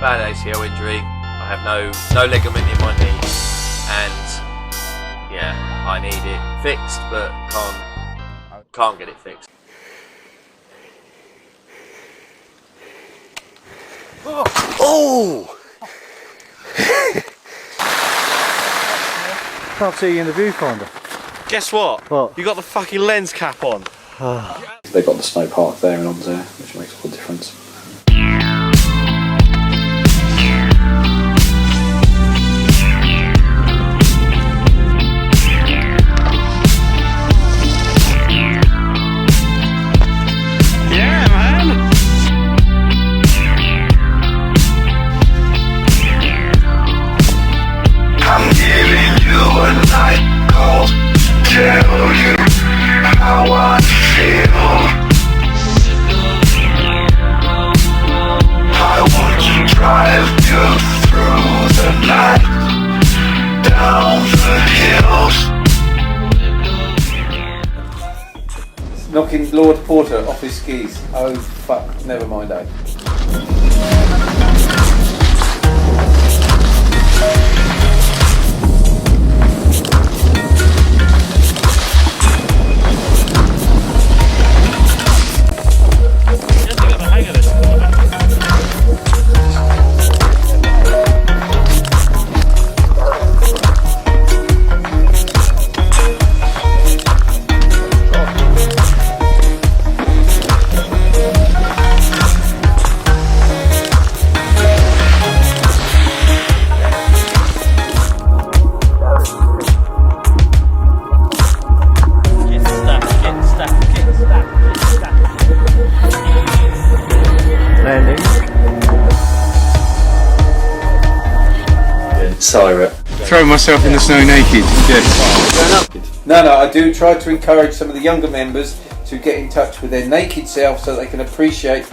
Bad ACL injury. I have no ligament in my knee, and yeah, I need it fixed, but can't get it fixed. Oh! Can't see you in the viewfinder. Guess what? What? You got the fucking lens cap on. They've got the snow park there and on there, which makes all the difference. Yeah, man. knocking Lord Porter off his skis. Oh fuck, never mind, eh? Syrup. Throw myself in the snow naked. Yes. No, I do try to encourage some of the younger members to get in touch with their naked self so they can appreciate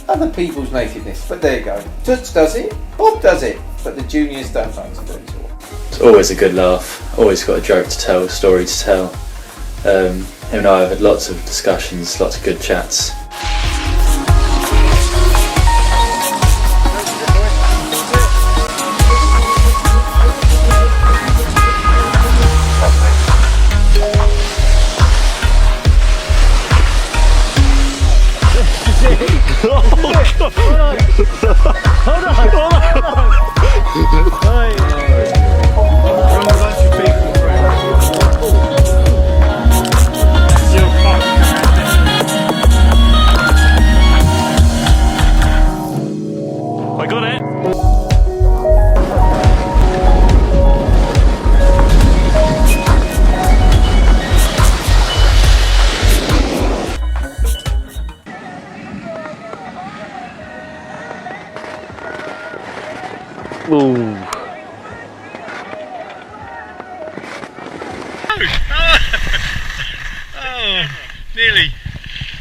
other people's nakedness. But there you go. Toots does it, Bob does it, but the juniors don't like to do it. It's always a good laugh. Always got a joke to tell, a story to tell. Him and I have had lots of discussions, lots of good chats. I got it. Ooh. Oh, nearly.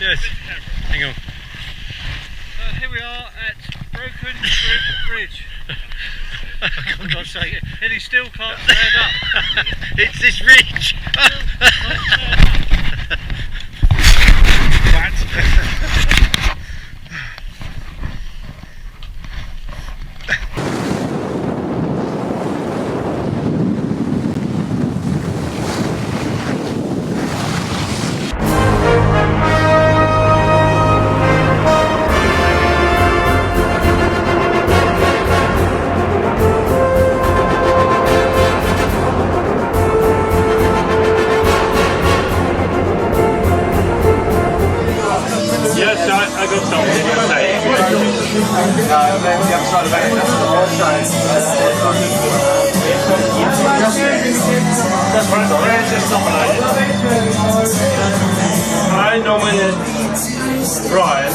Yes. Hang on. Here we are at Broken Bridge. For God's sake, and he still can't stand up. It's this ridge. I nominate Brian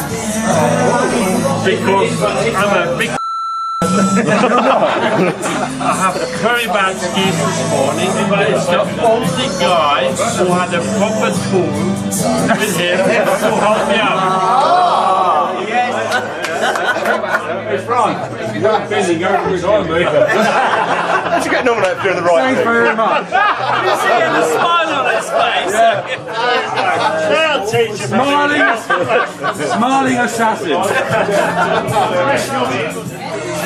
because I'm a big I have very bad skis this morning, but it's the only guy who had a proper tool with him to help me out. It's right. If you don't busy, go for his arm, mate. How'd you get nominated for doing the right thing? Thanks very much. You see the smile on his face. I'll teach you. Smiling assassin.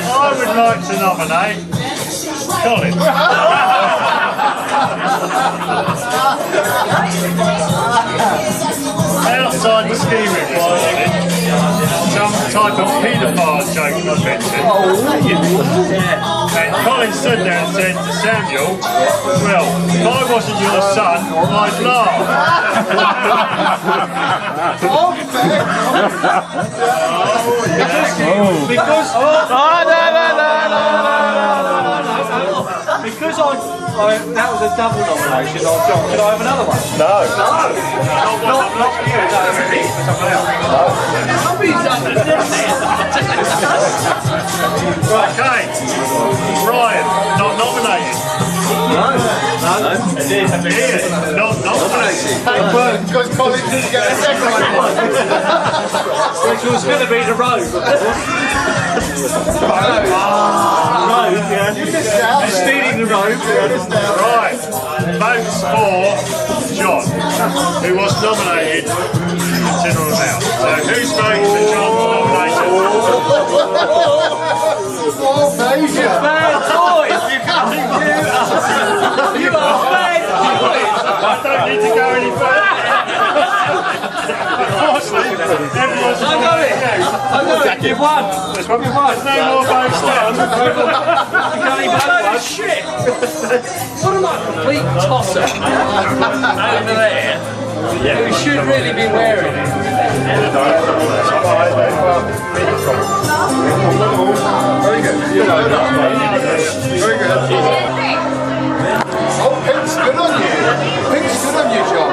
I would like to nominate Colin. Outside the ski ring, some type of paedophile joke I mentioned. And Colin stood there and said to Samuel, well, if I wasn't your son, I'd laugh. Because that was a double nomination on John, could I have another one? No. Not for you, no, for someone else. Somebody's done Okay, Ryan, not nominated. No. It is. Ian, not nominated. Because Colin didn't get a second one. Which was going to be the road. Road, yeah. You missed out. Stealing the road. Right, votes for John, who was nominated for considerable amount. So who's voting for John's nomination? Bad boys! You can't do You are bad boys! I don't need to go any further. Unfortunately, everyone's I got it! You won! There's no more votes down. You can't even have one. Shit! What am I, a complete tosser over there? Yeah. We should really be wearing it. Very good. Very good. Oh, Pink's good on you. Pink's good on you, John.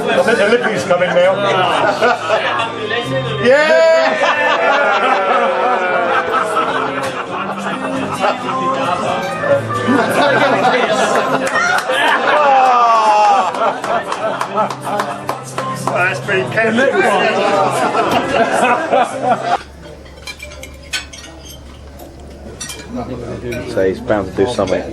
I think Olympics coming now. That's pretty careful. So he's bound to do something.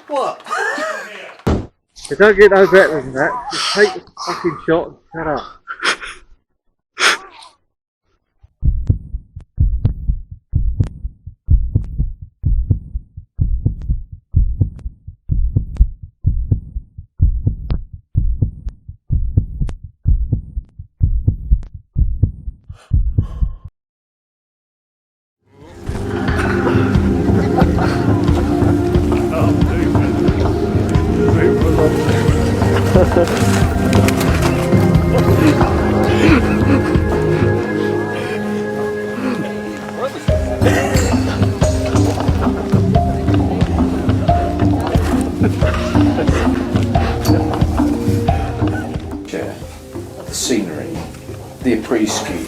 What? You don't get no better than that. Just take the fucking shot and shut up. The scenery, the après-ski,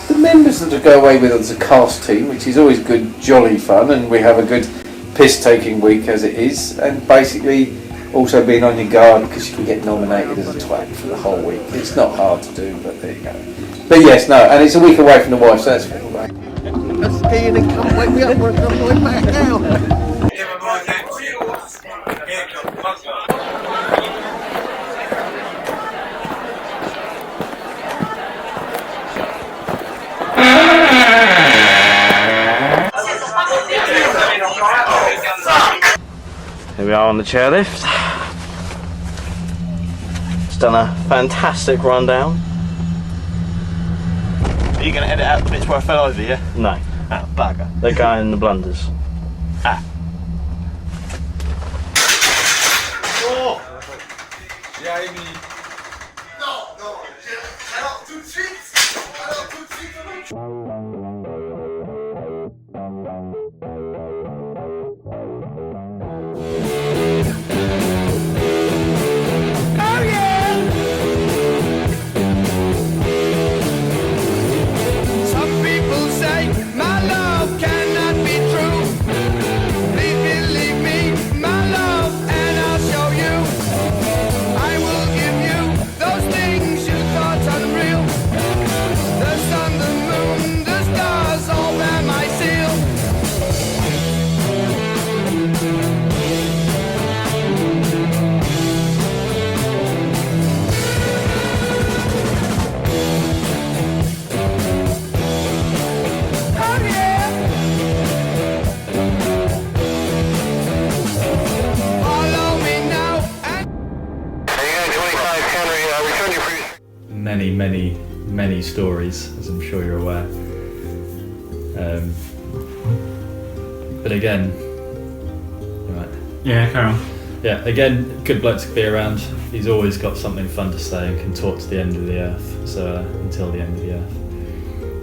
the members that go away with us as a cast team, which is always good, jolly fun, and we have a good piss-taking week as it is, and basically also being on your guard because you can get nominated as a twat for the whole week. It's not hard to do, but there you go. But yes, no, and it's a week away from the wife, so that's good. Let's ski and come wake me up, we're coming way back now. Here we are on the chairlift. It's done a fantastic rundown. Are you going to edit out the bits where I fell over, yeah? No. Oh, bugger. They're going in the blunders. Ah. Oh! Jamie. Many stories, as I'm sure you're aware. But again, right. Yeah, carry on. Yeah, again, good bloke to be around. He's always got something fun to say and can talk to the end of the earth. So until the end of the earth,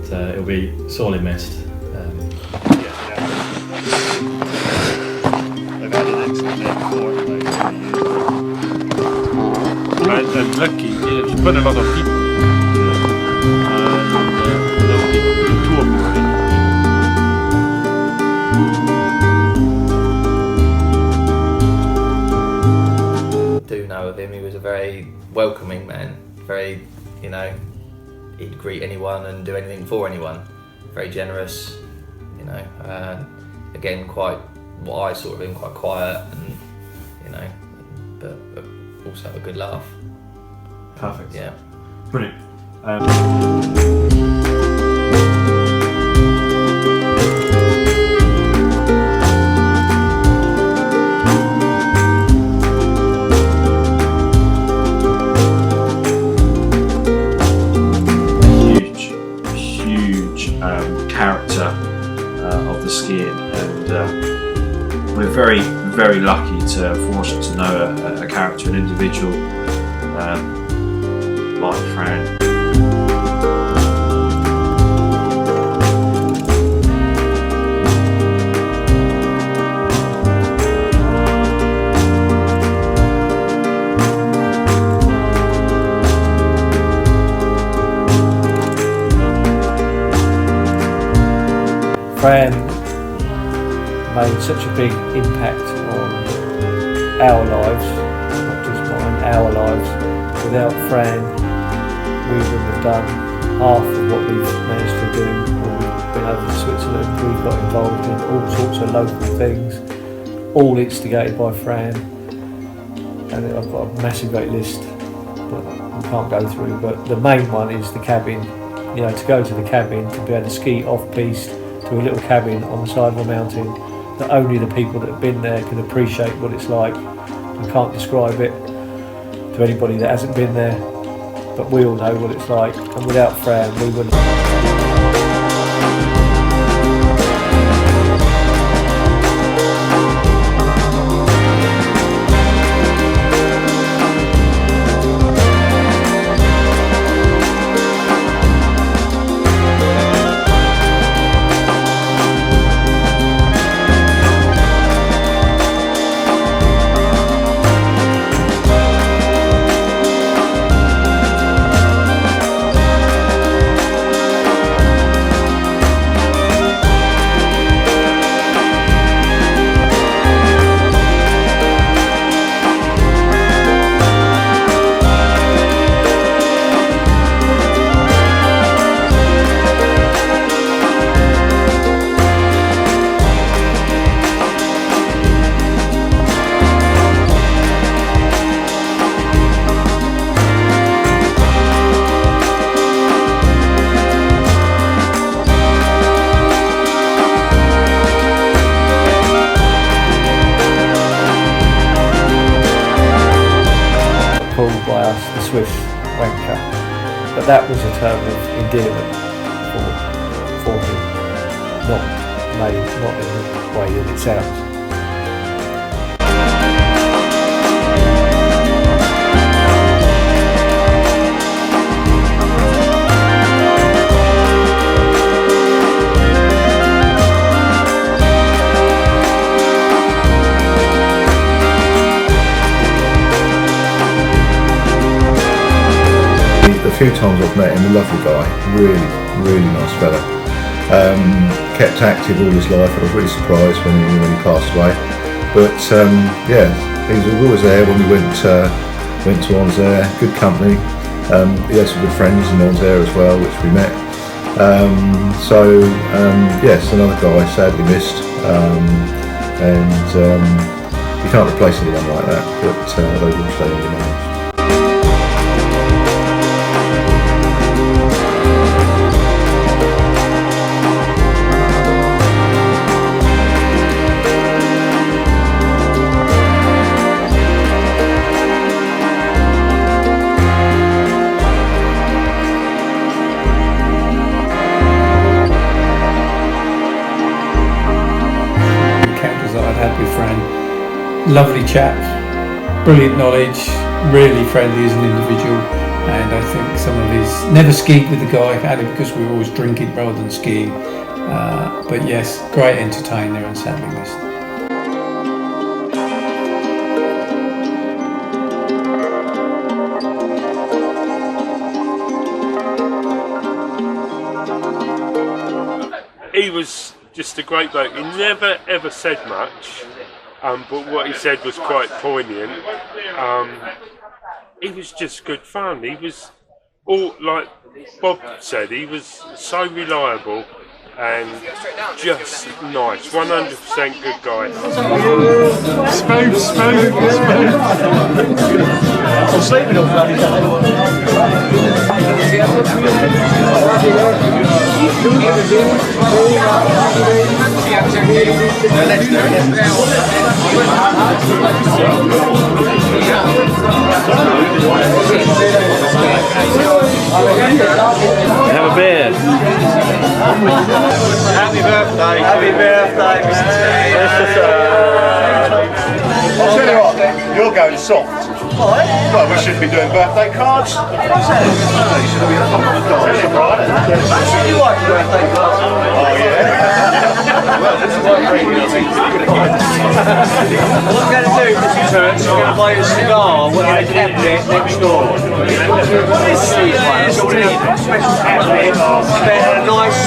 so it'll be sorely missed. And lucky, you put a lot of people. know of him, he was a very welcoming man. Very, you know, he'd greet anyone and do anything for anyone. Very generous, you know. Again, quite what I saw of him, quite quiet and, you know, but also a good laugh. Perfect. Yeah. Brilliant. Huge character of the skiing, and we're very, very lucky to, fortunate to know a character, an individual like Fran. Fran made such a big impact on our lives, not just mine, our lives. Without Fran, we wouldn't have done half of what we've managed to do. When we've been over to Switzerland, we've got involved in all sorts of local things, all instigated by Fran. And I've got a massive great list that I can't go through, but the main one is the cabin. You know, to go to the cabin, to be able to ski off-piste to a little cabin on the side of a mountain that only the people that have been there can appreciate what it's like. I can't describe it to anybody that hasn't been there, but we all know what it's like, and without Fran we wouldn't. Called by us the Swiss wanker, but that was a term of endearment for him, not in the way that it sounds. A few times I've met him, a lovely guy, really nice fella. Kept active all his life. I was really surprised when he passed away. But yeah, he was always there when we went to Anzère, good company. He had some good friends in Anzère as well, which we met. Yes, another guy sadly missed, and you can't replace anyone like that, but they will stay in your minds. Lovely chap, brilliant knowledge, really friendly as an individual, and I think some of his, never skied with the guy, only because we were always drinking rather than skiing, but yes, great entertainer and sadly missed. He was just a great bloke. He never ever said much. But what he said was quite poignant. he was just good fun. He was all, like Bob said, he was so reliable and just nice, 100% good guy. Smooth. I'm sleeping all bloody Have a beer. Happy birthday. Happy birthday, Mr. I'll tell you what, you're going soft. Well, we should be doing birthday cards. You should be a couple of dollars. You like birthday cards? Oh, yeah. What we're going to do, Mr. Church, we're going to buy a cigar in a cabinet next door. Special cabinet, spare a nice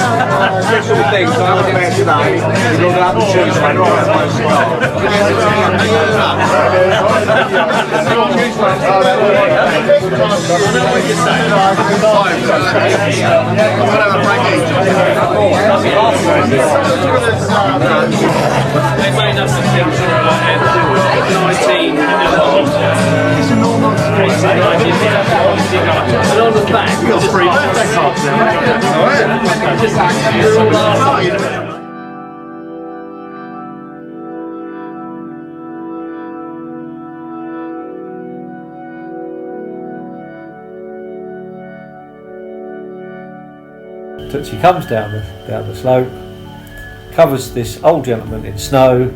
special thing. So I'm going to get today. We're going to have to choose one. They made us a picture and 19 it's a normal and on the back we've got 3 birthday cards now. Tootsie comes down the slope, covers this old gentleman in snow,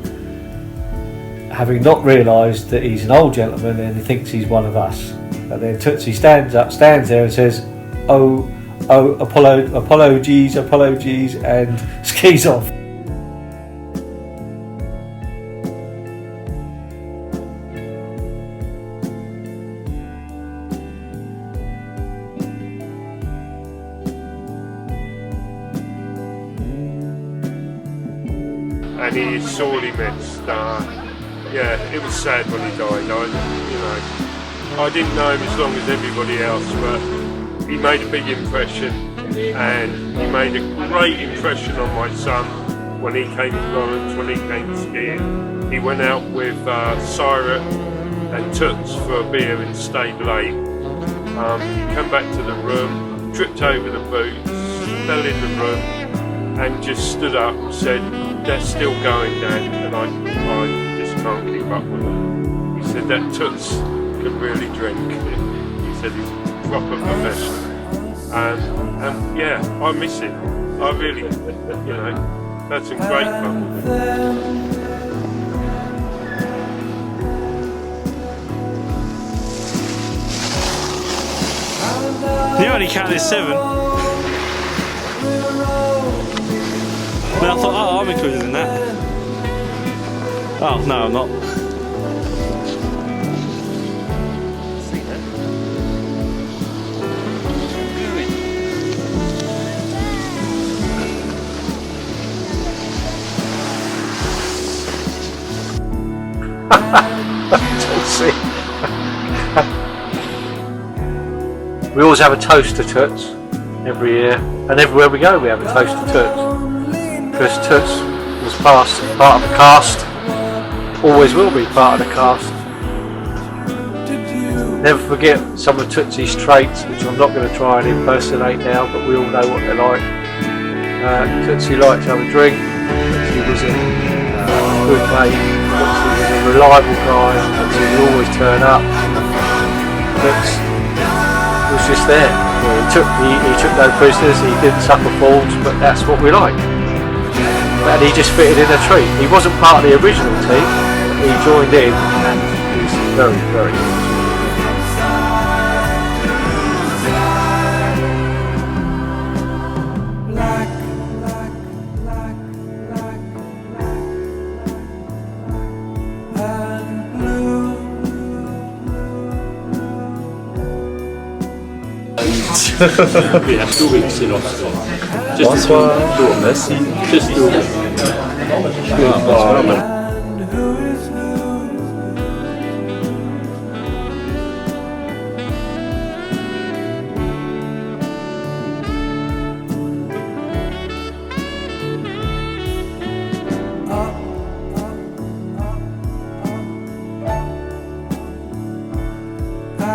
having not realised that he's an old gentleman and he thinks he's one of us. And then Tootsie stands there and says, "Oh, apologies," and skis off. And he is sorely missed. Yeah, it was sad when he died. I didn't know him as long as everybody else, but he made a big impression, and he made a great impression on my son when he came to Lawrence, when he came skiing. He went out with Syra and Toots for a beer and stayed late. He came back to the room, tripped over the boots, fell in the room, and just stood up and said, "They're still going, Dad," and I just can't keep up with them. He said that Toots can really drink. He said he's a proper professional. And yeah, I miss him. I really, had some great fun with him. You only counted 7. Then I thought, oh, I'm included in that. Oh, no, I'm not. We always have a toast to Toots every year, and everywhere we go we have a toast to Toots. Because Toots was part of the cast, always will be part of the cast. Never forget some of Tootsie's traits, which I'm not going to try and impersonate now, but we all know what they're like. Tootsie liked to have a drink, Tootsie was a good mate, Tootsie was a reliable guy, Tootsie would always turn up. Toots was just there. He took no prisoners, he didn't suffer falls, but that's what we like. And he just fitted in a treat. He wasn't part of the original team, he joined in and he was very, very good. Yeah, 2 weeks in Oxford. Bonsoir. Merci. Just do it.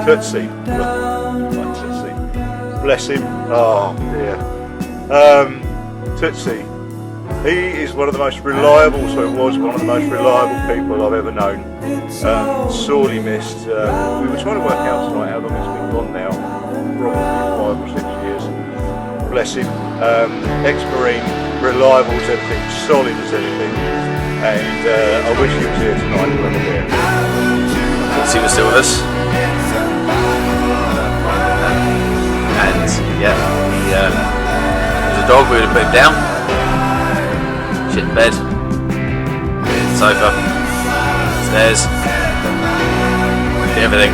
Tootsie. Right, Tootsie. Bless him. Oh dear. Tootsie. He is one of the most reliable, so it was one of the most reliable people I've ever known. Sorely missed. We were trying to work out tonight how long it's been gone now. Probably 5 or 6 years. Bless him. Ex-Marine, reliable as everything, solid as anything. And I wish he was here tonight to have a beer. He was still with us. And yeah, he was a dog, we would have put him down. Shit in bed, sofa, stairs, everything.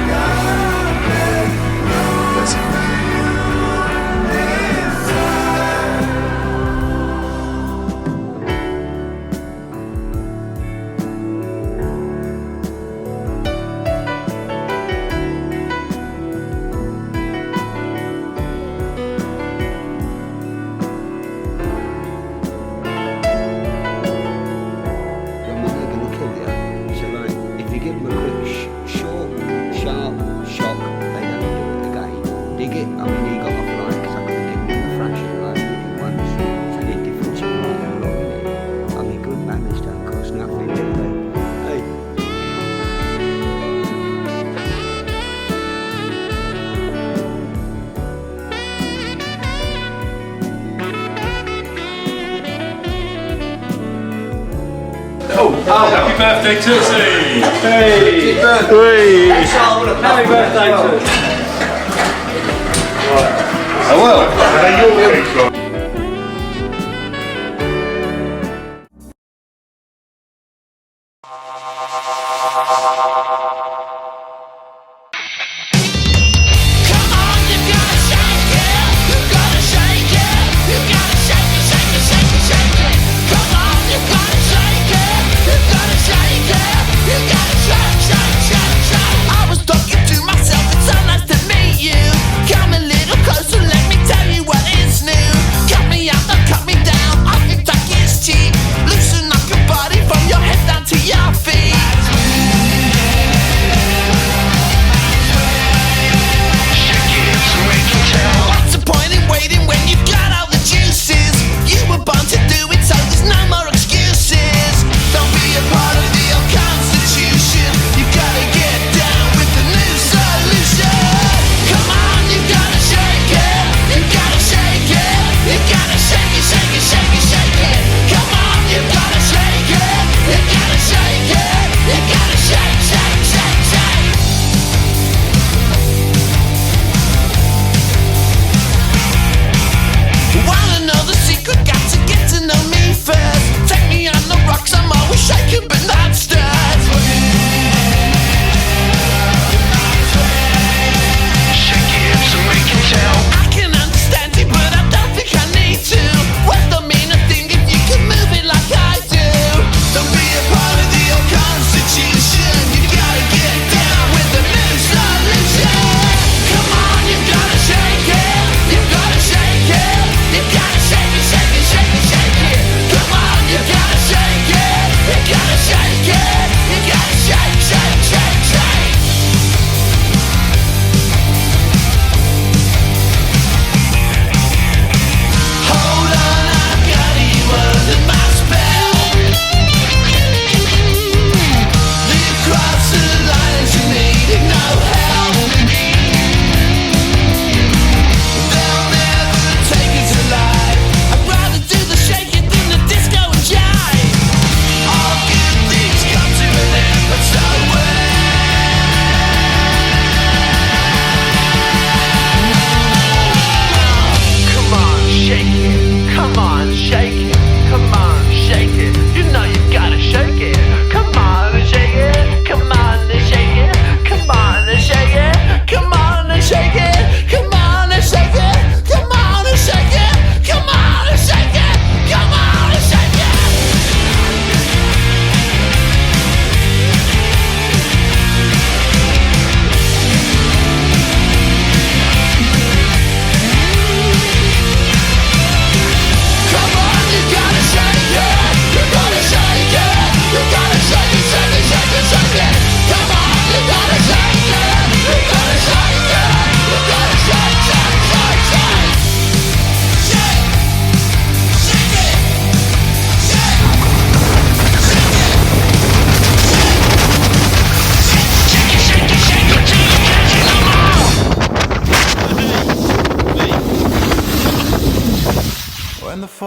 Happy birthday, Tootsie! Hey! Happy birthday, Tootsie! I will. I was talking to myself, it's so nice to meet you. Come a little closer, let me tell you what is new.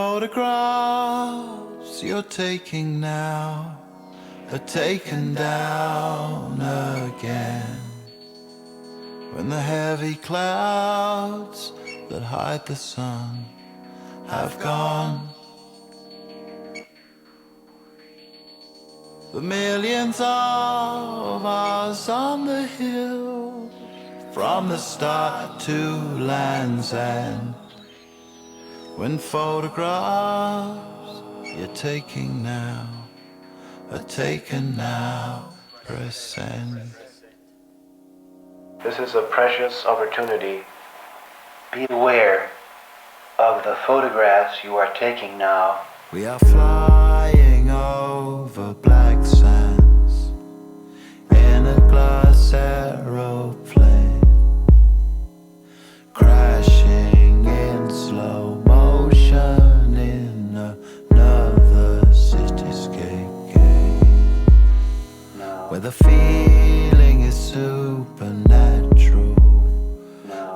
photographs you're taking now are taken down again, when the heavy clouds that hide the sun have gone, the millions of us on the hill, from the start to Land's End, when photographs you're taking now are taken now, present. This is a precious opportunity. Be aware of the photographs you are taking now. We are flying over black sands in a glass aeroplane, crashing in slow motion in another cityscape game, where the feeling is supernatural,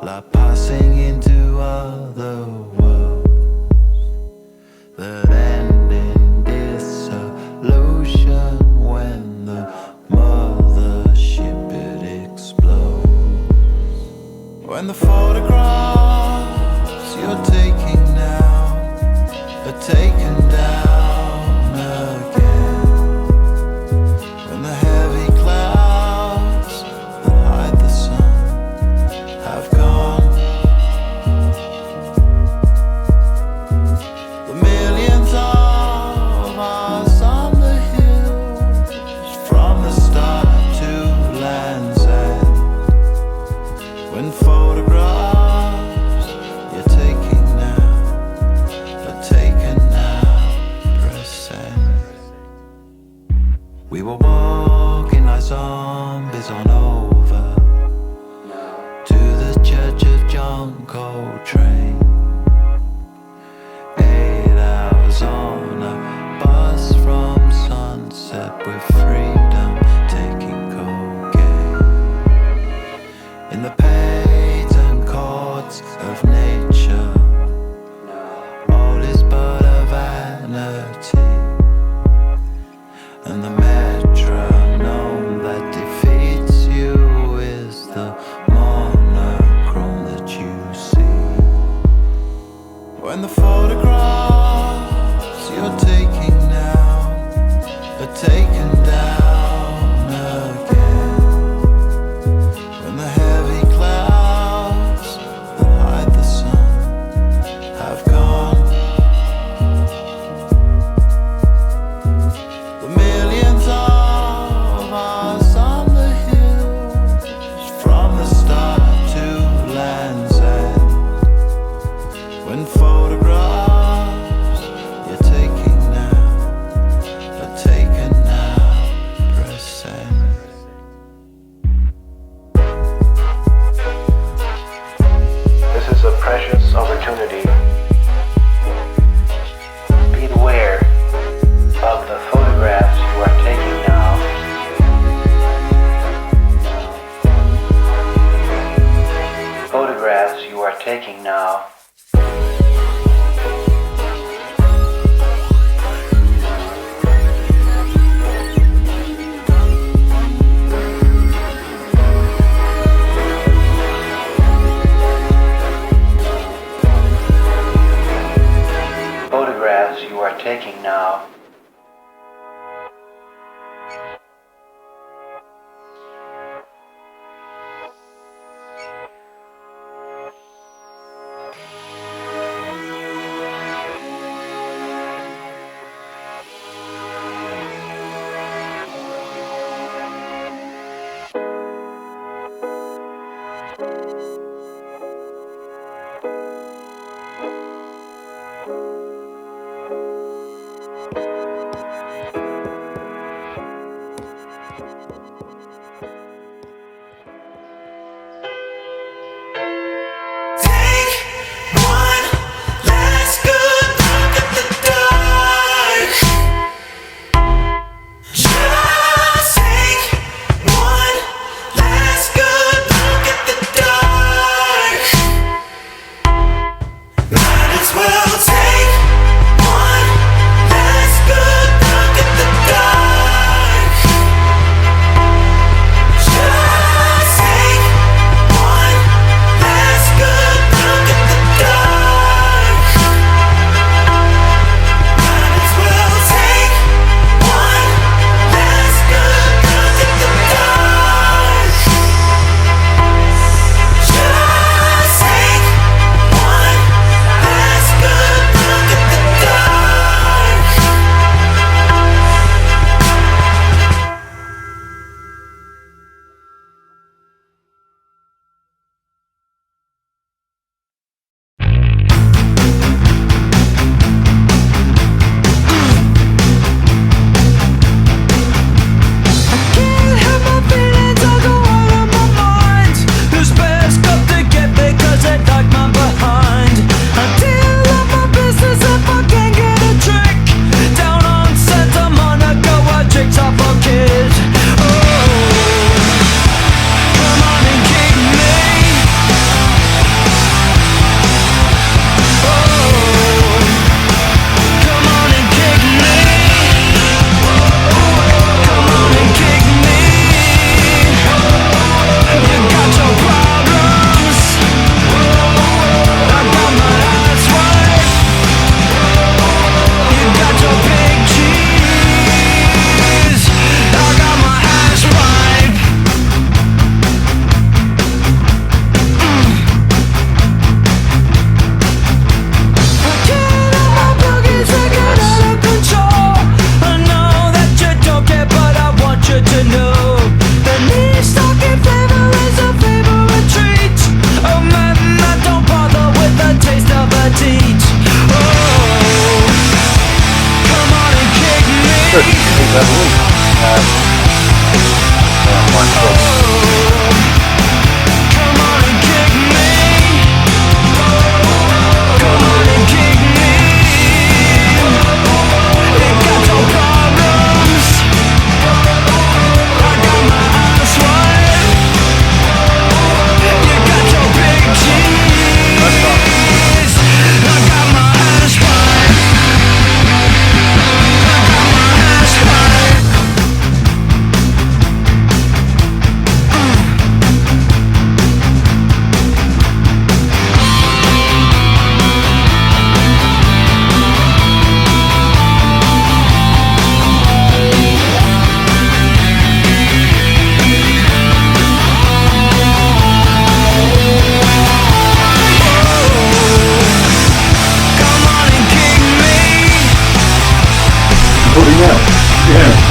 like passing into other worlds that end in dissolution when the mothership it explodes, when the photographs you're taking now are taken down again, when the heavy clouds that hide the sun have gone, the millions of us on the hills, from the start to Land's End, when photographs you're taking now are taken now, present. We were walking like zombies on over to the Church of John Coltrane. 8 hours on a bus from Sunset with freedom, taking cocaine in the patent chords of nature. All is but a vanity, and the metronome that defeats you is the monochrome that you see.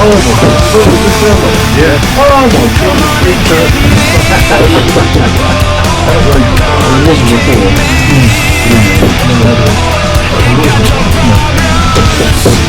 Oh my god, yeah. Oh my god, it wasn't before.